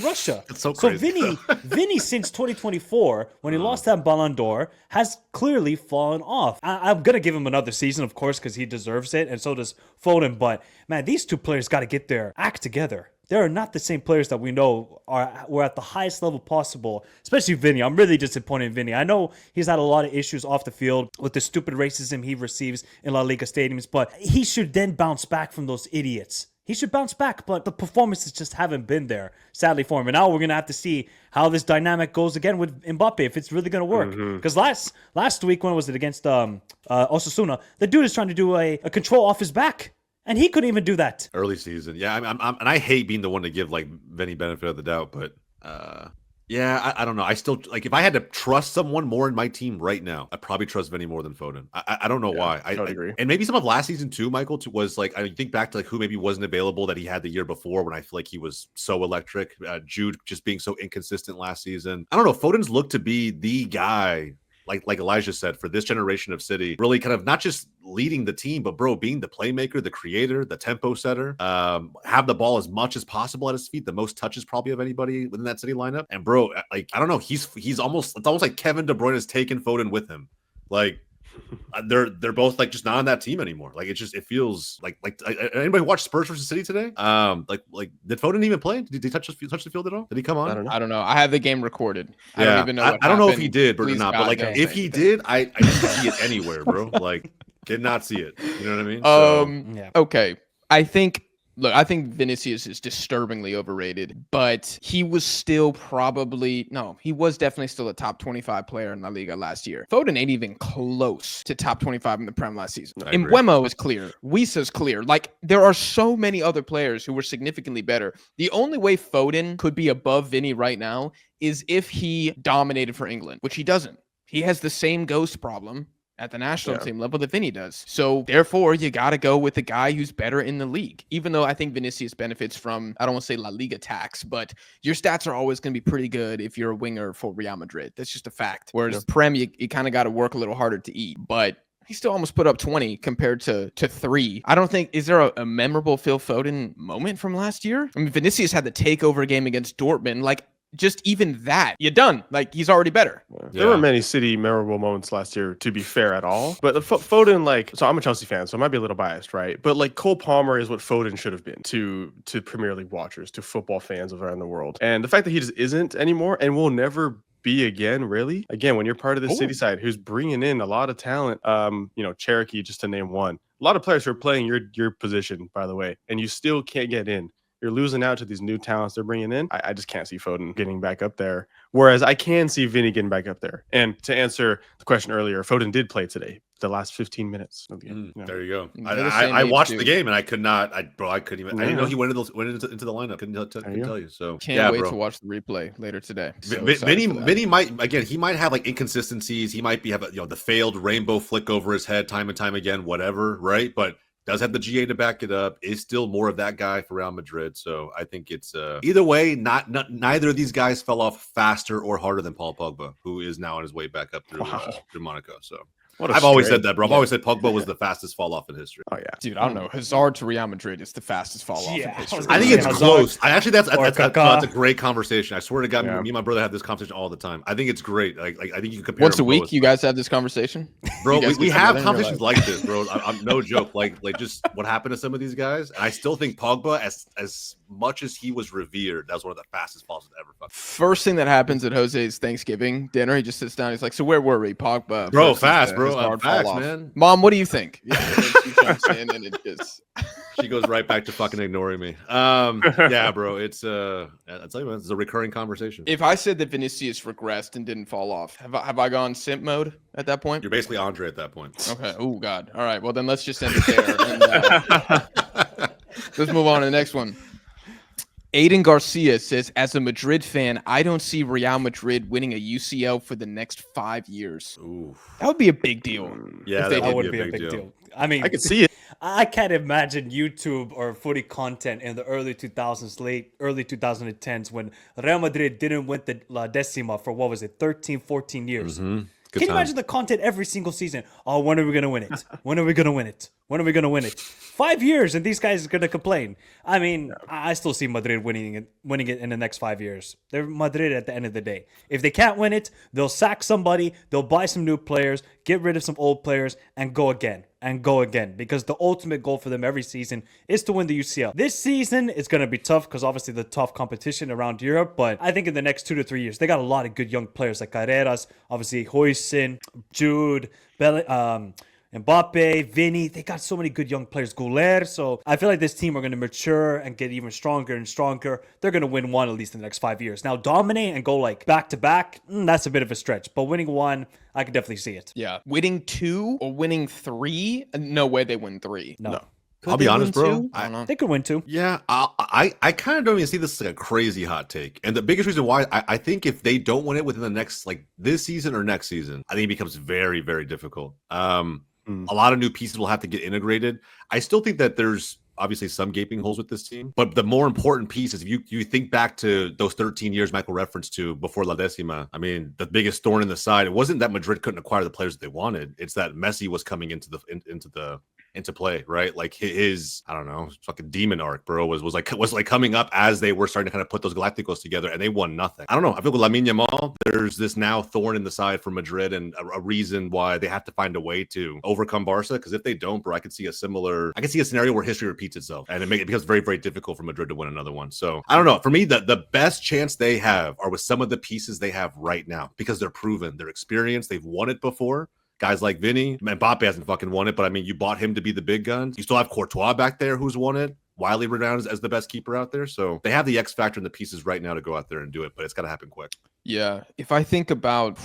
Russia. It's so So crazy. Vinny since 2024, when he lost that Ballon d'Or, has clearly fallen off. I'm gonna give him another season, of course, because he deserves it, and so does Foden. But man, these two players got to get their act together. They are not the same players that we know were at the highest level possible, especially Vinny. I'm really disappointed in Vinny. I know he's had a lot of issues off the field with the stupid racism he receives in La Liga stadiums, but he should then bounce back from those idiots. He should bounce back, but the performances just haven't been there, sadly, for him. And now we're going to have to see how this dynamic goes again with Mbappe, if it's really going to work. Because last week, when was it, against Osasuna, the dude is trying to do a control off his back. And he couldn't even do that. Early season, yeah. And I hate being the one to give like Vinny benefit of the doubt, but yeah, I don't know. I still like if I had to trust someone more in my team right now, I'd probably trust Vinny more than Foden. I don't know why. I agree. And maybe some of last season too, Michael, was like I think back to like who maybe wasn't available that he had the year before when I feel like he was so electric. Jude just being so inconsistent last season. I don't know. Foden's looked to be the guy. Like Elijah said, for this generation of City, really kind of not just leading the team, but bro, being the playmaker, the creator, the tempo setter, have the ball as much as possible at his feet, the most touches probably of anybody within that City lineup. And bro, like I don't know, it's almost like Kevin De Bruyne has taken Foden with him. Like they're both like just not on that team anymore. Like it feels like anybody watch Spurs versus City today? Like did Foden even play? Did he touch the field at all? Did he come on? I don't know. I have the game recorded. Yeah. I don't even know. I don't know if he happened. did or Please not, God, but like don't if say he anything. did, I didn't see it anywhere, bro. Like did not see it. You know what I mean? So, Yeah. Okay. I think Vinicius is disturbingly overrated, but he was still he was definitely still a top 25 player in La Liga last year. Foden ain't even close to top 25 in the Prem last season. I agree. Mbeumo is clear. Wisa's clear. Like, there are so many other players who were significantly better. The only way Foden could be above Vinny right now is if he dominated for England, which he doesn't. He has the same ghost problem at the national team level that Vinny does. So therefore, you got to go with the guy who's better in the league. Even though I think Vinicius benefits from, I don't want to say La Liga tax, but your stats are always going to be pretty good if you're a winger for Real Madrid. That's just a fact. Whereas Prem, you kind of got to work a little harder to eat. But he still almost put up 20 compared to 3. I don't think, is there a memorable Phil Foden moment from last year? I mean, Vinicius had the takeover game against Dortmund. Like, just even that, you're done. Like, he's already better. Yeah. There were many City memorable moments last year, to be fair at all. But Foden, like, so I'm a Chelsea fan, so I might be a little biased, right? But like Cole Palmer is what Foden should have been to Premier League watchers, to football fans around the world. And the fact that he just isn't anymore and will never be again, really. Again, when you're part of the City side who's bringing in a lot of talent, Cherokee, just to name one. A lot of players who are playing your position, by the way, and you still can't get in. You're losing out to these new talents they're bringing in. I just can't see Foden getting back up there. Whereas I can see Vinny getting back up there. And to answer the question earlier, Foden did play today, the last 15 minutes of the game. There you go. They're the same I age, watched too. the game and I couldn't even. I didn't know he went into the lineup. Couldn't tell you. So Can't wait bro. to watch the replay later today. So Vinny might have like inconsistencies. He might have the failed rainbow flick over his head time and time again, whatever, right? But does have the GA to back it up, is still more of that guy for Real Madrid. So I think it's either way, neither of these guys fell off faster or harder than Paul Pogba, who is now on his way back up through Monaco. So I've always said that, bro. I've always said Pogba was the fastest fall off in history. Oh, yeah. Dude, I don't know. Hazard to Real Madrid is the fastest fall off in history. I think it's Hazard close. That's Kaká. a great conversation. I swear to God, me and my brother have this conversation all the time. I think it's great. Like I think you can compare Once a them week, both. you guys have this conversation? Bro, You guys we get have together and you're conversations like this, bro. I'm no joke. Like just what happened to some of these guys. And I still think Pogba, as much as he was revered, that was one of the fastest falls I've ever fucking. First thing that happens at Jose's Thanksgiving dinner, he just sits down. He's like, "So where were we, Pogba?" Bro, versus fast, the bro. Hazard Facts, fall off. man. Mom, what do you think? Yeah, and then she jumps in and it just. She goes right back to fucking ignoring me. Yeah, bro. It's I tell you, man, it's a recurring conversation. If I said that Vinicius regressed and didn't fall off, have I gone simp mode at that point? You're basically Andre at that point. Okay. Oh God. All right. Well, then let's just end it there. And, let's move on to the next one. Aiden Garcia says, as a Madrid fan, I don't see Real Madrid winning a UCL for the next 5 years. Ooh. That would be a big deal. Yeah, if they that That did. would be a big deal. I mean, I could see it. I can't imagine YouTube or footy content in the early 2000s, early 2010s when Real Madrid didn't win the La Decima for, what was it, 13, 14 years. Mm-hmm. Can you imagine the content every single season? Oh, when are we going to win it? When are we going to win it? When are we going to win it? 5 years and these guys are going to complain. I mean, I still see Madrid winning it in the next 5 years. They're Madrid at the end of the day. If they can't win it, they'll sack somebody, they'll buy some new players, get rid of some old players, and go again. And go again, because the ultimate goal for them every season is to win the UCL. This season is going to be tough because obviously the tough competition around Europe, but I think in the next 2 to 3 years, they got a lot of good young players like Carreras, obviously Huijsen, Jude, Mbappe, Vinny. They got so many good young players, Goulet. So I feel like this team are going to mature and get even stronger and stronger. They're going to win one at least in the next 5 years. Now, dominate and go like back to back, that's a bit of a stretch. But winning one, I can definitely see it. Yeah. Winning 2 or winning 3? No way they win 3. No. Could I'll be they honest, win bro. 2? I don't know. They could win 2. Yeah, I kind of don't even see this as like a crazy hot take. And the biggest reason why I think if they don't win it within the next, like this season or next season, I think it becomes very, very difficult. A lot of new pieces will have to get integrated. I still think that there's obviously some gaping holes with this team, but the more important piece is if you think back to those 13 years Michael referenced to before La Decima. I mean, the biggest thorn in the side, it wasn't that Madrid couldn't acquire the players that they wanted. It's that Messi was coming into play, right? Like his, I don't know, fucking demon arc, bro, was like coming up as they were starting to kind of put those Galacticos together, and they won nothing. I don't know. I feel with Lamine Yamal, there's this now thorn in the side for Madrid, and a reason why they have to find a way to overcome Barca. Because if they don't, bro, I could see a scenario where history repeats itself, and it becomes very, very difficult for Madrid to win another one. So I don't know. For me, the best chance they have are with some of the pieces they have right now, because they're proven, they're experienced, they've won it before. Guys like Vinny, Mbappe hasn't fucking won it, but I mean, you bought him to be the big guns. You still have Courtois back there who's won it. Widely renowned as the best keeper out there. So they have the X factor and the pieces right now to go out there and do it, but it's got to happen quick. Yeah. If I think about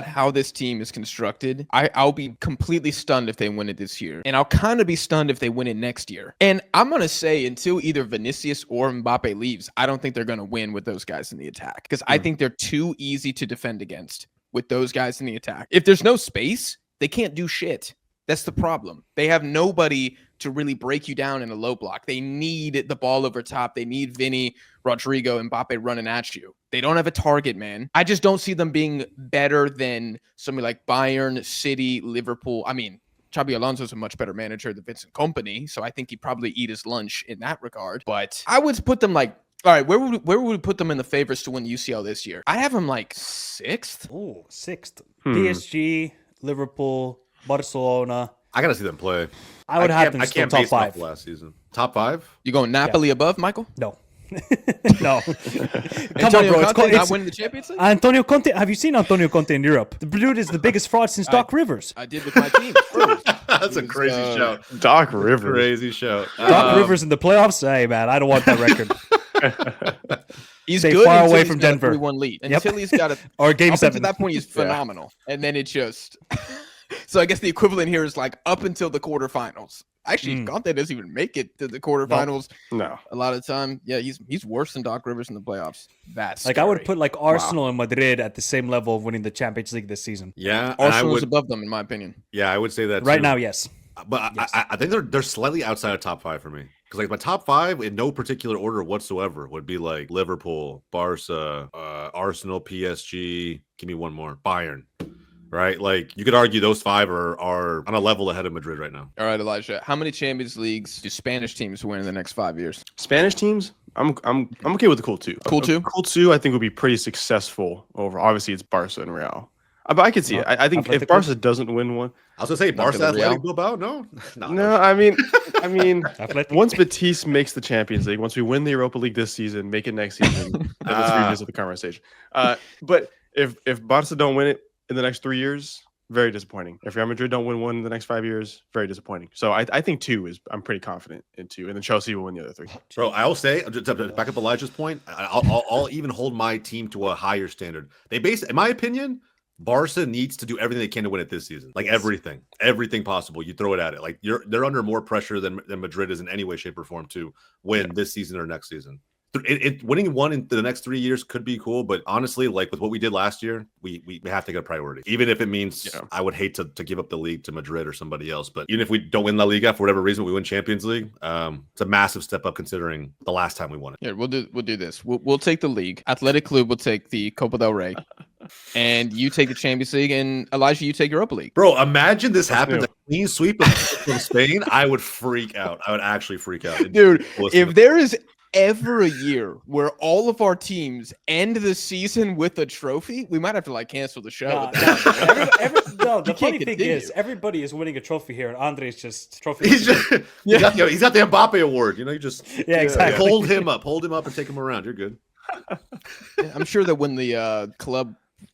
how this team is constructed, I'll be completely stunned if they win it this year. And I'll kind of be stunned if they win it next year. And I'm going to say until either Vinicius or Mbappe leaves, I don't think they're going to win with those guys in the attack, because I think they're too easy to defend against with those guys in the attack. If there's no space, they can't do shit. That's the problem. They have nobody to really break you down in a low block. They need the ball over top. They need Vinny, Rodrigo, and Mbappe running at you. They don't have a target, man. I just don't see them being better than somebody like Bayern, City, Liverpool. I mean, Xabi Alonso's a much better manager than Vincent Kompany, so I think he'd probably eat his lunch in that regard. But I would put them like, all right, where would we put them in the favorites to win UCL this year? I'd have them like 6th. Oh, 6th. PSG, Liverpool, Barcelona. I got to see them play. I would have them still top 5. Last season. Top 5? You going Napoli above, Michael? No. No. Come Antonio on, bro. Conte not It's winning the Champions League? Antonio Conte. Have you seen Antonio Conte in Europe? The dude is the biggest fraud since Doc Rivers. I did with my team. That's a crazy shout. Doc Rivers. Crazy shout. Doc Rivers in the playoffs? Hey, man, I don't want that record. He's Stay good far until away he's from got a Denver. 3-1 lead. Yep. Until he's got a Or game up 7. until that point, he's phenomenal. And then it just so I guess the equivalent here is like up until the quarterfinals. Actually, Conte doesn't even make it to the quarterfinals. No. A lot of the time. Yeah, he's worse than Doc Rivers in the playoffs. That's Like, I would put like Arsenal and Madrid at the same level of winning the Champions League this season. Yeah, Arsenal is above them in my opinion. Yeah, I would say that Right too. now, yes. But Yes. I think they're slightly outside of top 5 for me. Because like my top 5 in no particular order whatsoever would be like Liverpool, Barca, Arsenal, PSG. Give me one more. Bayern. Right? Like you could argue those 5 are on a level ahead of Madrid right now. All right, Elijah. How many Champions Leagues do Spanish teams win in the next 5 years? Spanish teams, I'm okay with the cool 2. Cool 2? Cool 2, I think would be pretty successful over. Obviously, it's Barca and Real. But I could see it. I think if Atletico? Barca doesn't win one, I was gonna say Barca Villarreal? Athletic Bilbao. No, no. I mean, Athletic. once Batiste makes the Champions League, once we win the Europa League this season, make it next season, then let's revisit the conversation. But if Barca don't win it in the next 3 years, very disappointing. If Real Madrid don't win one in the next 5 years, very disappointing. So I think 2 is, I'm pretty confident in 2, and then Chelsea will win the other 3. Bro, I will say, to back up Elijah's point, I'll even hold my team to a higher standard. They in my opinion, Barca needs to do everything they can to win it this season. Like everything possible. You throw it at it. Like they're under more pressure than Madrid is in any way, shape, or form to win this season or next season. Winning one in the next 3 years could be cool, but honestly, like with what we did last year, we have to get a priority. Even if it means I would hate to give up the league to Madrid or somebody else. But even if we don't win La Liga for whatever reason, we win Champions League. It's a massive step up considering the last time we won it. Yeah, we'll do this. We'll take the league. Athletic Club will take the Copa del Rey. And you take the Champions League, and Elijah, you take Europa League. Bro, imagine this happens. A clean sweep from Spain. I would freak out. I would actually freak out. Dude, if there is ever a year where all of our teams end the season with a trophy, we might have to like cancel the show. The funny thing is, everybody is winning a trophy here, and Andre's just trophy. He's got the Mbappe award. You know, you just exactly. Hold him up, and take him around. You're good. I'm sure that when the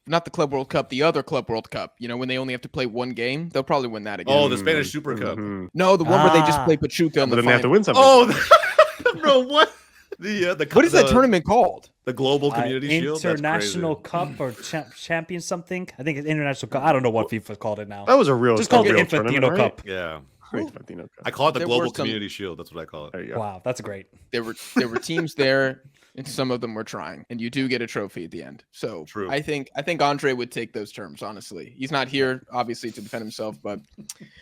not the Club World Cup, the other Club World Cup, you know, when they only have to play one game, they'll probably win that again. Oh, the Spanish Super Cup. No, the one where they just play Pachuca in the then final. they have to win something. Oh, bro, what? What is that tournament called? The Global Community Shield? International Cup or Champion something? I think it's International Cup. I don't know what FIFA called it now. That was a real Just called the real Infantino Cup. Yeah. Infantino Cup. I call it the There Global were some- Community Shield. That's what I call it. There you go. Wow, that's great. There were teams there, and some of them were trying, and you do get a trophy at the end. So True. I think Andre would take those terms. Honestly, he's not here obviously to defend himself, but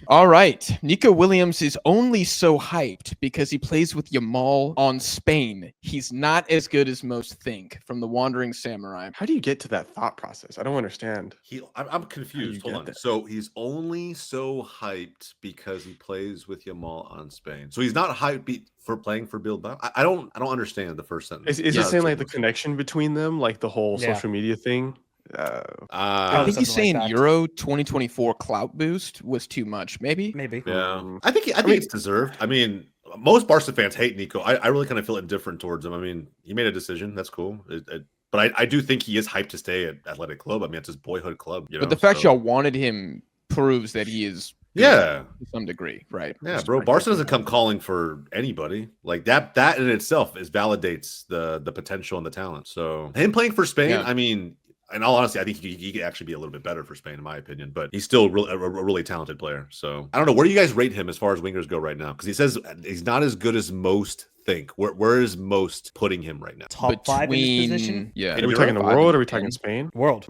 all right. Nico Williams is only so hyped because he plays with Yamal on Spain. He's not as good as most think. From the Wandering Samurai. How do you get to that thought process? I don't understand. I'm confused. Hold on. that? So he's only so hyped because he plays with Yamal on Spain. So he's not hyped for playing for Bilbao. I don't understand the first sentence. Is he saying like the connection between them, like the whole social media thing? I think he's saying like that. Euro 2024 clout boost was too much. Maybe. Yeah, I think it's deserved. I mean, most Barca fans hate Nico. I really kind of feel indifferent towards him. I mean, he made a decision. That's cool. But I do think he is hyped to stay at Athletic Club. I mean, it's his boyhood club. You know? But the fact y'all wanted him proves that he is. Yeah, to some degree, right? Yeah, bro. Barca doesn't come calling for anybody. Like that in itself validates the potential and the talent. So him playing for Spain, I mean, in all honesty, I think he could actually be a little bit better for Spain, in my opinion. But he's still a really talented player. So I don't know, where do you guys rate him as far as wingers go right now? Because he says he's not as good as most think. Where is most putting him right now? Top 5 in his position? Yeah. Are we talking the world or are we talking Spain? World,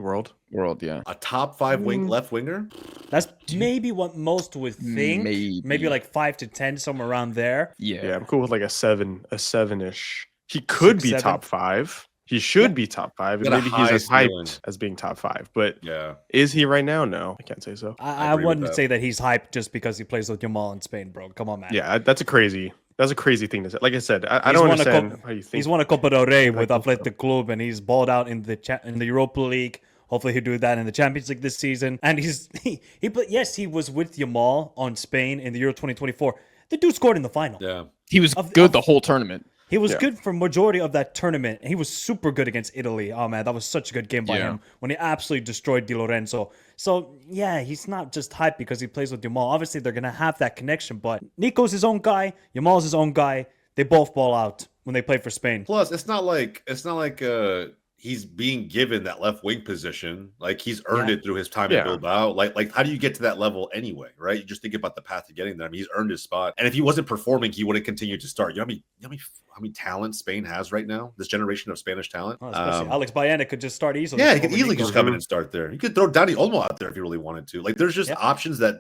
yeah. A top 5 left winger? That's maybe what most would think. Maybe like 5 to 10, somewhere around there. Yeah. I'm cool with like a 7-ish. He could 6, be 7. top 5. He should be top 5, and Got a maybe high he's as ceiling. hyped as being top 5. But Yeah. is he right now? No, I can't say so. I agree with wouldn't that. say that he's hyped just because he plays with Yamal in Spain, bro. Come on, man. Yeah, that's a crazy thing to say. Like I said, I don't understand how you think. He's won a Copa del Rey with Athletic Club, and he's balled out in the Europa League. Hopefully he'll do that in the Champions League this season. And yes, he was with Yamal on Spain in the Euro 2024. The dude scored in the final. Yeah. He was good the whole tournament. He was good for majority of that tournament. He was super good against Italy. Oh man, that was such a good game by him when he absolutely destroyed Di Lorenzo. So yeah, he's not just hyped because he plays with Yamal. Obviously, they're gonna have that connection. But Nico's his own guy. Yamal's his own guy. They both ball out when they play for Spain. Plus, it's not like he's being given that left wing position. Like he's earned it through his time at Bilbao. Like how do you get to that level anyway, right? You just think about the path to getting there. I mean, he's earned his spot. And if he wasn't performing, he wouldn't continue to start. You know how many talent Spain has right now? This generation of Spanish talent. Oh, especially Alex Baena could just start easily. Yeah, he could easily just come in and start there. You could throw Dani Olmo out there if you really wanted to. Like there's just options that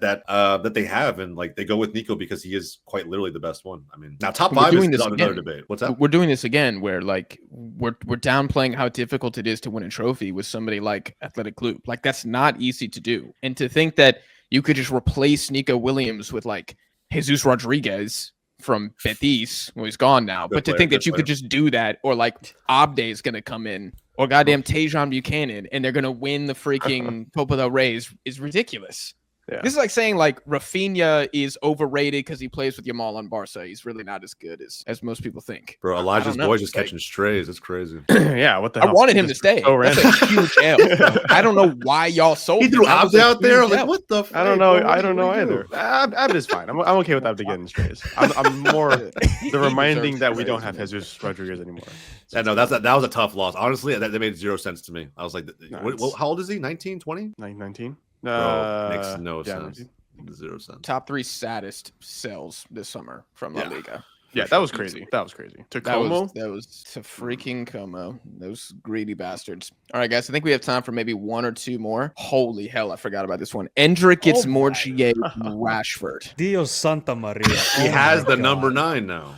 they have, and like they go with Nico because he is quite literally the best one. I mean, now top 5 is another debate. What's that? We're doing this again where like we're downplaying how difficult it is to win a trophy with somebody like Athletic Club. Like that's not easy to do. And to think that you could just replace Nico Williams with like Jesus Rodriguez from Betis, well, he's gone now. But to think that you could just do that, or like Abde is going to come in, or goddamn Tejan Buchanan, and they're going to win the freaking Copa del Rey is ridiculous. Yeah. This is like saying like Rafinha is overrated because he plays with Yamal on Barca. He's really not as good as most people think. Bro, I Elijah's don't know. boys just Like, catching strays. It's crazy. Yeah, what the I hell? wanted him to Just stay. so That's random. a huge L. I don't know why y'all sold He him. threw That was Abd a out there. I'm huge like, L. what the? I don't fuck, know. bro? I don't know What do you either. do? Abd is fine. I'm okay with Abd getting strays. I'm more the reminding that we don't have Jesus Rodriguez anymore. Yeah, no, that was a tough loss. Honestly, that made zero sense to me. I was like, No, how old is he? 19, 20? 19. Bro, makes no yeah, sense. 19. Zero sense. Top 3 saddest sells this summer from La Yeah. Liga. Yeah, that was crazy. That was crazy. To That Como, was to freaking Como. Those greedy bastards. All right, guys. I think we have time for maybe 1 or 2 more. Holy hell, I forgot about this one. Endrick gets Oh more my. GA than Rashford. Dios Santa Maria. He Oh has my the number God. 9 now.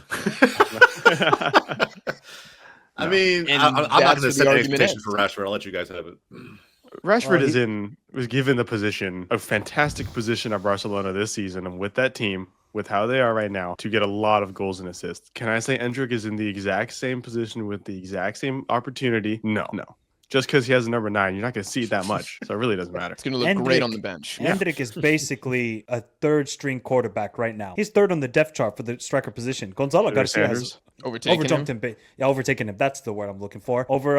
I mean, And I'm not that's going where to the set any argument expectations ends. for Rashford. I'll let you guys have it. Rashford was given the position, a fantastic position at Barcelona this season, and with that team, with how they are right now, to get a lot of goals and assists. Can I say Endrick is in the exact same position with the exact same opportunity? No. Just because he has a number 9, you're not going to see it that much. So it really doesn't matter. It's going to look great Endrick- on the bench. Endrick is basically a third string quarterback right now. He's third on the depth chart for the striker position. Gonzalo Garcia has Sanders. Overtaking overjumped him. him. Yeah, overtaken him. That's the word I'm looking for. Over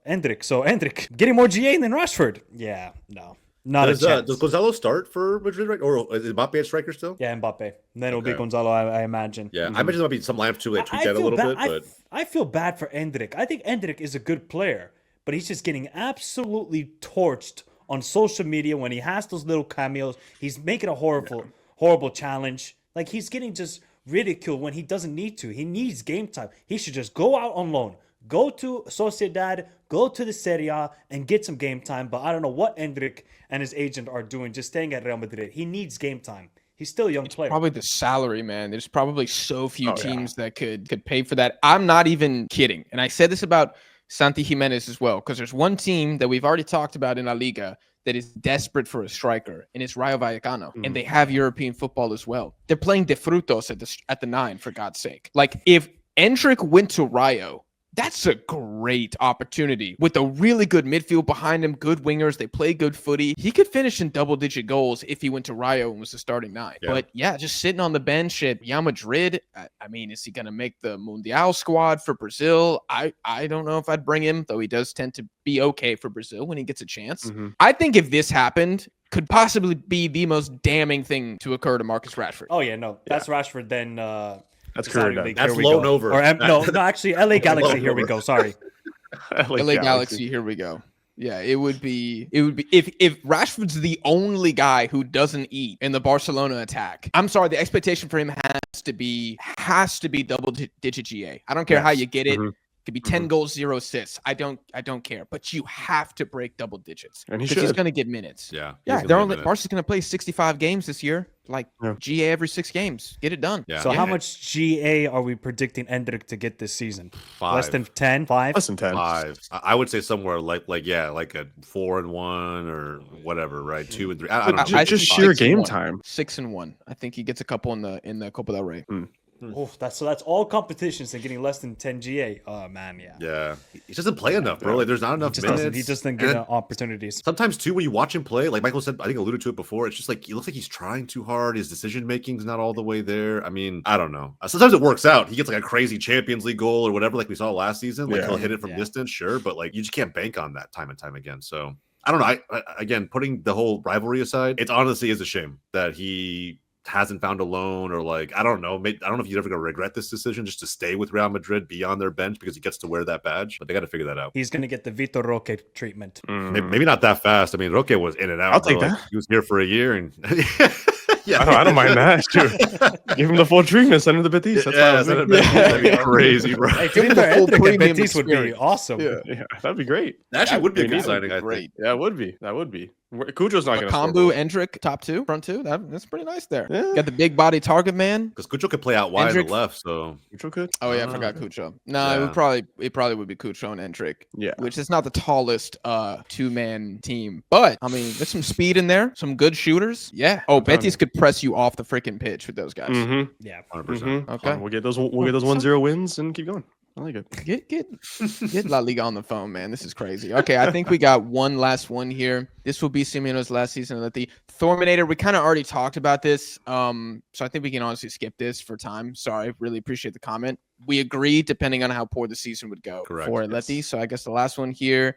Endrick. So Endrick getting more GA than Rashford. Yeah, no. Not a chance. Does Gonzalo start for Madrid, right? Or is Mbappe a striker still? Yeah, Mbappe. And then it'll be Okay. Gonzalo, I imagine. Yeah, I imagine there might be some lineups too. They tweak that a little bit, but I feel bad for Endrick. I think Endrick is a good player, but he's just getting absolutely torched on social media when he has those little cameos. He's making a horrible challenge. Like, he's getting just ridiculed when he doesn't need to. He needs game time. He should just go out on loan. Go to Sociedad, go to the Serie A, and get some game time. But I don't know what Endrick and his agent are doing, just staying at Real Madrid. He needs game time. He's still a young player. Probably the salary, man. There's probably so few teams that could pay for that. I'm not even kidding. And I said this about Santi Jimenez as well, because there's one team that we've already talked about in La Liga that is desperate for a striker, and it's Rayo Vallecano. And they have European football as well. They're playing De Frutos at the 9, for God's sake. Like, if Endrick went to Rayo, that's a great opportunity with a really good midfield behind him, good wingers. They play good footy. He could finish in double-digit goals if he went to Rayo and was the starting 9. Yeah. But yeah, just sitting on the bench at Real Madrid. I mean, is he going to make the Mundial squad for Brazil? I don't know if I'd bring him, though he does tend to be okay for Brazil when he gets a chance. I think if this happened, could possibly be the most damning thing to occur to Marcus Rashford. Oh, yeah, no. That's Rashford then. That's Saudi career done. League, That's here we loan go. over. Or no, actually, LA Galaxy. Loan Here we over. go. Sorry. LA Galaxy, here we go. Yeah, it would be if Rashford's the only guy who doesn't eat in the Barcelona attack. I'm sorry, the expectation for him has to be double digit GA. I don't care how you get it. It could be 10 goals, 0 assists. I don't care. But you have to break double digits. And he because he's should. going to get minutes. yeah, Yeah, Barca's going to play 65 games this year. Like GA every 6 games. Get it done. Yeah. So how much GA are we predicting Endrick to get this season? 5. Less than 10? 5? Less than 10. 5. I would say somewhere like a 4-1 or whatever, right? 2 and 3. I don't know. Just think sheer 6 and game 1. time. 6 and 1. I think he gets a couple in the Copa del Rey. Oh, that's all competitions and getting less than 10 GA. Oh man, yeah. Yeah, he just doesn't play enough, bro. Like, there's not enough minutes. He just doesn't get opportunities. Sometimes too, when you watch him play, like Michael said, I think alluded to it before. It's just like he looks like he's trying too hard. His decision making's not all the way there. I mean, I don't know. Sometimes it works out. He gets like a crazy Champions League goal or whatever, like we saw last season. Like he'll hit it from distance, sure, but like you just can't bank on that time and time again. So I don't know. I again, putting the whole rivalry aside, it honestly is a shame that he hasn't found a loan, or like I don't know. I don't know if you're ever gonna regret this decision just to stay with Real Madrid, be on their bench because he gets to wear that badge. But they got to figure that out. He's gonna get the Vitor Roque treatment. Maybe not that fast. I mean, Roque was in and out. I'll take bro. that. Like, he was here for a year, and yeah, I don't mind that. Sure. Give him the full treatment. Send him to Betis. That's yeah, fine with me. that'd be crazy, bro. Hey, Victor full Endrick at premium Betis would be experience. awesome. Yeah, that'd be great. That actually would be a good That would signing. be I think. great. Yeah, it would be. That would be. Cujo's not going to score. Kambu, Endrick, top 2, front 2. That's pretty nice there. Yeah. Got the big body target man. Because Cucho could play out wide on Endrick- the left, so Cujo could. Oh yeah, I forgot Cucho. No, Yeah. it probably would be Cucho and Endrick. Yeah. Which is not the tallest 2-man team. But I mean, there's some speed in there, some good shooters. Yeah. Oh, Betis could press you off the freaking pitch with those guys. Mm-hmm. Yeah. 100%. Okay. We'll get those 1-0 wins and keep going. I like it. Get La Liga on the phone, man. This is crazy. Okay, I think we got one last one here. This This will be Simeone's last season at the Thorminator. We kind of already talked about this, so I think we can honestly skip this for time. Sorry, really appreciate the comment. We agree, depending on how poor the season would go for Atleti. So I guess the last one here.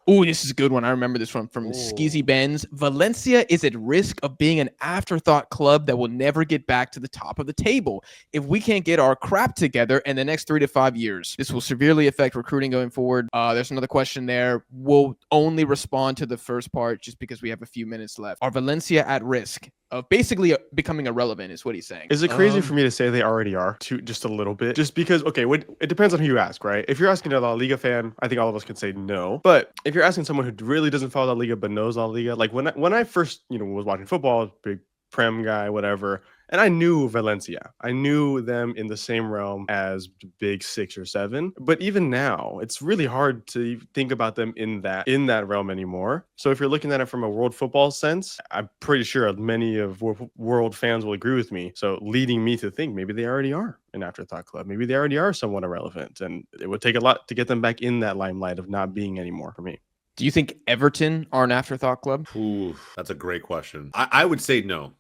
Oh, this is a good one. I remember this one from Skeezy Benz. Valencia is at risk of being an afterthought club that will never get back to the top of the table. If we can't get our crap together in the next 3 to 5 years, this will severely affect recruiting going forward. There's another question there. We'll only respond to the first part just because we have a few minutes left. Are Valencia at risk of basically becoming irrelevant is what he's saying? Is it crazy for me to say they already are, just a little bit? Just because, okay, it depends on who you ask, right? If you're asking a La Liga fan, I think all of us can say no. But if you're asking someone who really doesn't follow La Liga but knows La Liga, like when I first, was watching football, big Prem guy, whatever, and I knew Valencia. I knew them in the same realm as big 6 or 7. But even now, it's really hard to think about them in that realm anymore. So if you're looking at it from a world football sense, I'm pretty sure many of world fans will agree with me. So leading me to think maybe they already are an afterthought club. Maybe they already are somewhat irrelevant. And it would take a lot to get them back in that limelight of not being anymore for me. Do you think Everton are an afterthought club? Ooh, that's a great question. I would say no.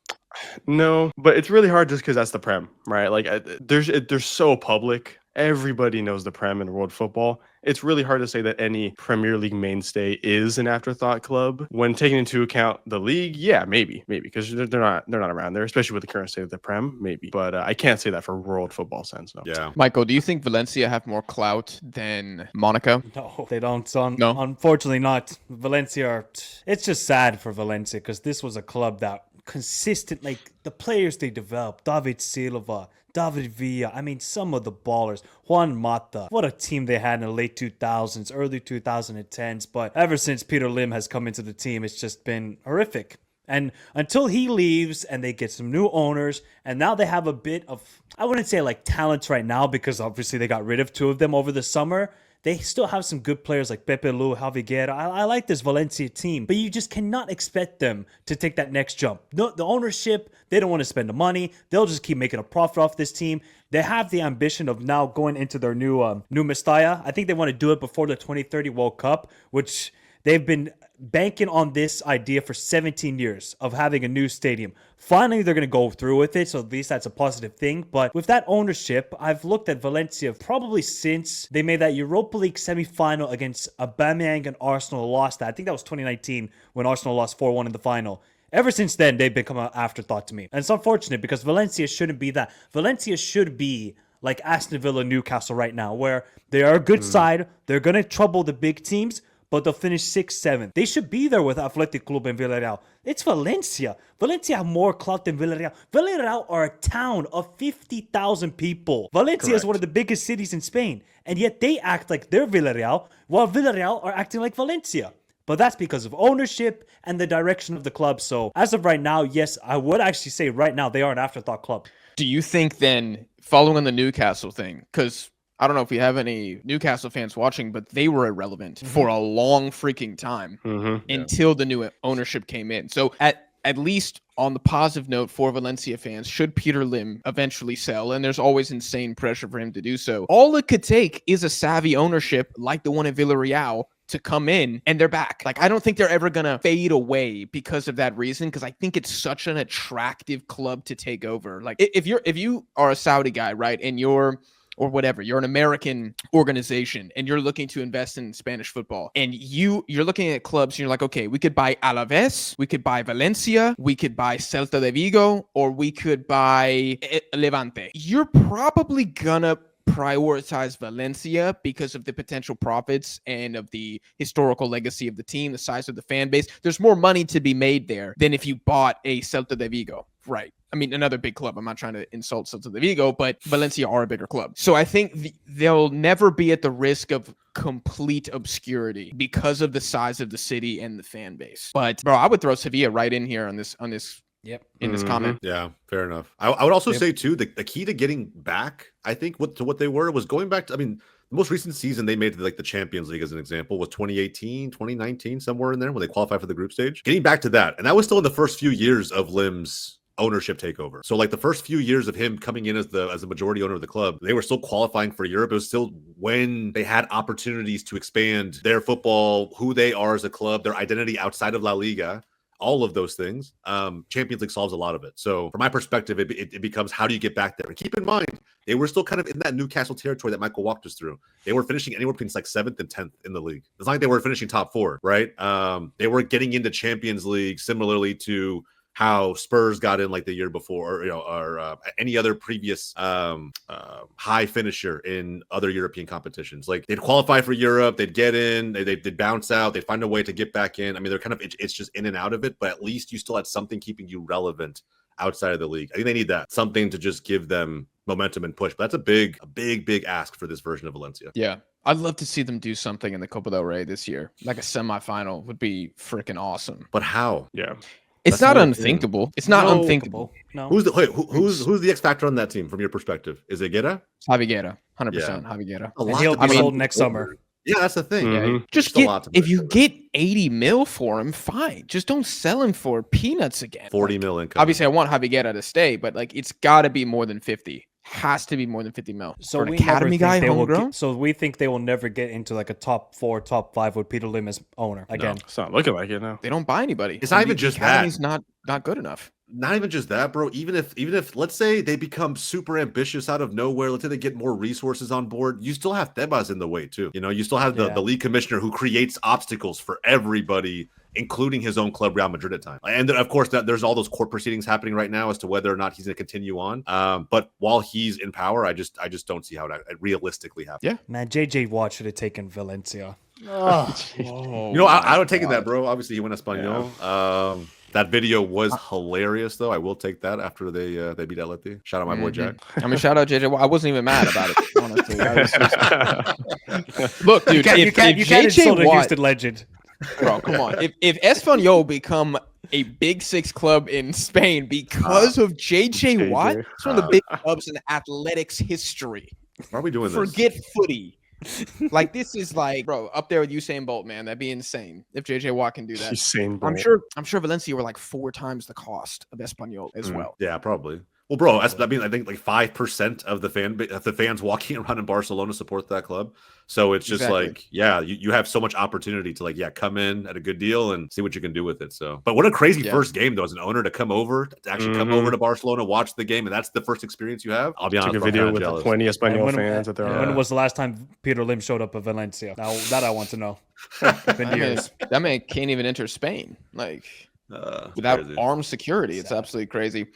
No, but it's really hard just because that's the Prem, right? Like, they're so public. Everybody knows the Prem in world football. It's really hard to say that any Premier League mainstay is an afterthought club when taking into account the league. Yeah, maybe because they're not around there, especially with the current state of the Prem. Maybe, but I can't say that for world football sense. No. Yeah, Michael, do you think Valencia have more clout than Monaco? No, they don't, son. No, unfortunately not. Valencia it's just sad for Valencia because this was a club that consistent, like the players they developed, David Silva, David Villa, I mean, some of the ballers, Juan Mata, what a team they had in the late 2000s, early 2010s, but ever since Peter Lim has come into the team, it's just been horrific. And until he leaves and they get some new owners, and now they have a bit of, I wouldn't say like talents right now because obviously they got rid of 2 of them over the summer. They still have some good players like Pepe Lu, Javi Guerra. I like this Valencia team, but you just cannot expect them to take that next jump. No, the ownership, they don't want to spend the money. They'll just keep making a profit off this team. They have the ambition of now going into their new Mestalla. I think they want to do it before the 2030 World Cup, which they've been banking on this idea for 17 years of having a new stadium. Finally, they're going to go through with it, so at least that's a positive thing. But with that ownership, I've looked at Valencia probably since they made that Europa League semi-final against Aubameyang and Arsenal lost that. I think that was 2019 when Arsenal lost 4-1 in the final. Ever since then, they've become an afterthought to me. And it's unfortunate because Valencia shouldn't be that. Valencia should be like Aston Villa, Newcastle right now, where they are a good side. They're going to trouble the big teams, but they'll finish 6th, 7th. They should be there with Athletic Club and Villarreal. It's Valencia. Valencia have more clout than Villarreal. Villarreal are a town of 50,000 people. Valencia is one of the biggest cities in Spain, and yet they act like they're Villarreal, while Villarreal are acting like Valencia. But that's because of ownership and the direction of the club. So as of right now, yes, I would actually say right now they are an afterthought club. Do you think then, following on the Newcastle thing, because I don't know if we have any Newcastle fans watching, but they were irrelevant for a long freaking time until the new ownership came in. So at least on the positive note for Valencia fans, should Peter Lim eventually sell, and there's always insane pressure for him to do so, all it could take is a savvy ownership like the one at Villarreal to come in and they're back. Like, I don't think they're ever going to fade away because of that reason, because I think it's such an attractive club to take over. Like, if you are a Saudi guy, right, and you're an American organization and you're looking to invest in Spanish football and you're looking at clubs and you're like, okay, we could buy Alaves, we could buy Valencia, we could buy Celta de Vigo, or we could buy Levante. You're probably gonna prioritize Valencia because of the potential profits and of the historical legacy of the team, the size of the fan base. There's more money to be made there than if you bought a Celta de Vigo, right? I mean, another big club. I'm not trying to insult Celta de Vigo, but Valencia are a bigger club. So I think they'll never be at the risk of complete obscurity because of the size of the city and the fan base. But bro, I would throw Sevilla right in here on this in this comment. Yeah, fair enough. I would also say too, the key to getting back, I think, to what they were was going back to, I mean, the most recent season they made, like the Champions League as an example, was 2018, 2019, somewhere in there when they qualified for the group stage. Getting back to that, and that was still in the first few years of Lim's ownership takeover. So like the first few years of him coming in as the majority owner of the club, they were still qualifying for Europe. It was still when they had opportunities to expand their football, who they are as a club, their identity outside of La Liga. All of those things. Champions League solves a lot of it. So from my perspective, it becomes how do you get back there? And keep in mind, they were still kind of in that Newcastle territory that Michael walked us through. They were finishing anywhere between like 7th and 10th in the league. It's not like they were finishing top 4, right? They were getting into Champions League similarly to how Spurs got in like the year before, or any other previous high finisher in other European competitions. Like they'd qualify for Europe, they'd get in, they'd bounce out, they'd find a way to get back in. I mean, they're kind of it's just in and out of it, but at least you still had something keeping you relevant outside of the league. I think they need that, something to just give them momentum and push. But that's a big ask for this version of Valencia. Yeah. I'd love to see them do something in the Copa del Rey this year. Like a semifinal would be freaking awesome. But how? Yeah. It's not unthinkable. It's not unthinkable. No. Who's the X factor on that team from your perspective? Is it Guerra? Javi Guerra, 100% Javi Guerra. And he'll be sold next summer. Yeah, that's the thing. Yeah, just if you get 80 mil for him, fine. Just don't sell him for peanuts again. 40 mil income. Obviously, I want Javi Guerra to stay, but like it's got to be more than 50. Has to be more than 50 mil. So for an academy guy, homegrown. So we think they will never get into like a top 4, top 5 with Peter Lim as owner again. No, it's not looking like it now. They don't buy anybody. It's not even just that. He's not good enough. Not even just that, bro. Even if let's say they become super ambitious out of nowhere, let's say they get more resources on board, you still have Tebas in the way too. You still have the league commissioner who creates obstacles for everybody, including his own club, Real Madrid, at times. And of course, there's all those court proceedings happening right now as to whether or not he's going to continue on. But while he's in power, I just don't see how it realistically happens. Yeah, man, JJ Watt should have taken Valencia. I would have taken that, bro. Obviously, he went Espanol. Yeah. That video was hilarious, though. I will take that after they beat Atleti. Shout out my boy Jack. I mean, shout out JJ Watt. I wasn't even mad about it, honestly. Look, dude, you can't insult a Houston legend. Bro, come on. If Espanyol become a Big Six club in Spain because of JJ Watt, it's one of the big clubs in athletics history. Why are we doing this? Forget footy. Like this is like, bro, up there with Usain Bolt, man. That'd be insane if JJ Watt can do that. Usain Bolt. I'm sure Valencia were like 4 times the cost of Espanyol as well. Yeah, probably. Well, bro, I think like 5% of the fans walking around in Barcelona support that club. So it's just like, yeah, you have so much opportunity to come in at a good deal and see what you can do with it. So, but what a crazy first game though, as an owner to come over to Barcelona, watch the game, and that's the first experience you have. I'll be honest, took a video with the 20 Espanyol fans at their When was the last time Peter Lim showed up at Valencia? Now that I want to know. That man can't even enter Spain without armed security. It's absolutely crazy.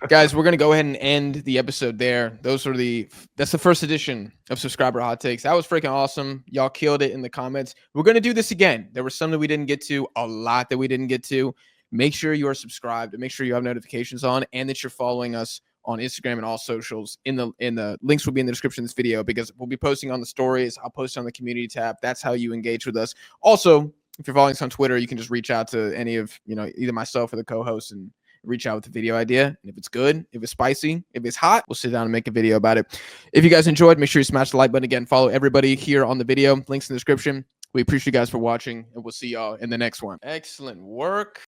Guys, we're gonna go ahead and end the episode there. That's the first edition of Subscriber Hot Takes. That was freaking awesome. Y'all killed it in the comments. We're gonna do this again. There was some that we didn't get to, a lot that we didn't get to. Make sure you are subscribed and make sure you have notifications on and that you're following us on Instagram and all socials. In the links will be in the description of this video because we'll be posting on the stories. I'll post on the community tab. That's how you engage with us. Also, if you're following us on Twitter, you can just reach out to any of either myself or the co-host and reach out with a video idea. And if it's good, if it's spicy, if it's hot, we'll sit down and make a video about it. If you guys enjoyed, make sure you smash the like button again. Follow everybody here on the video. Links in the description. We appreciate you guys for watching, and we'll see y'all in the next one. Excellent work.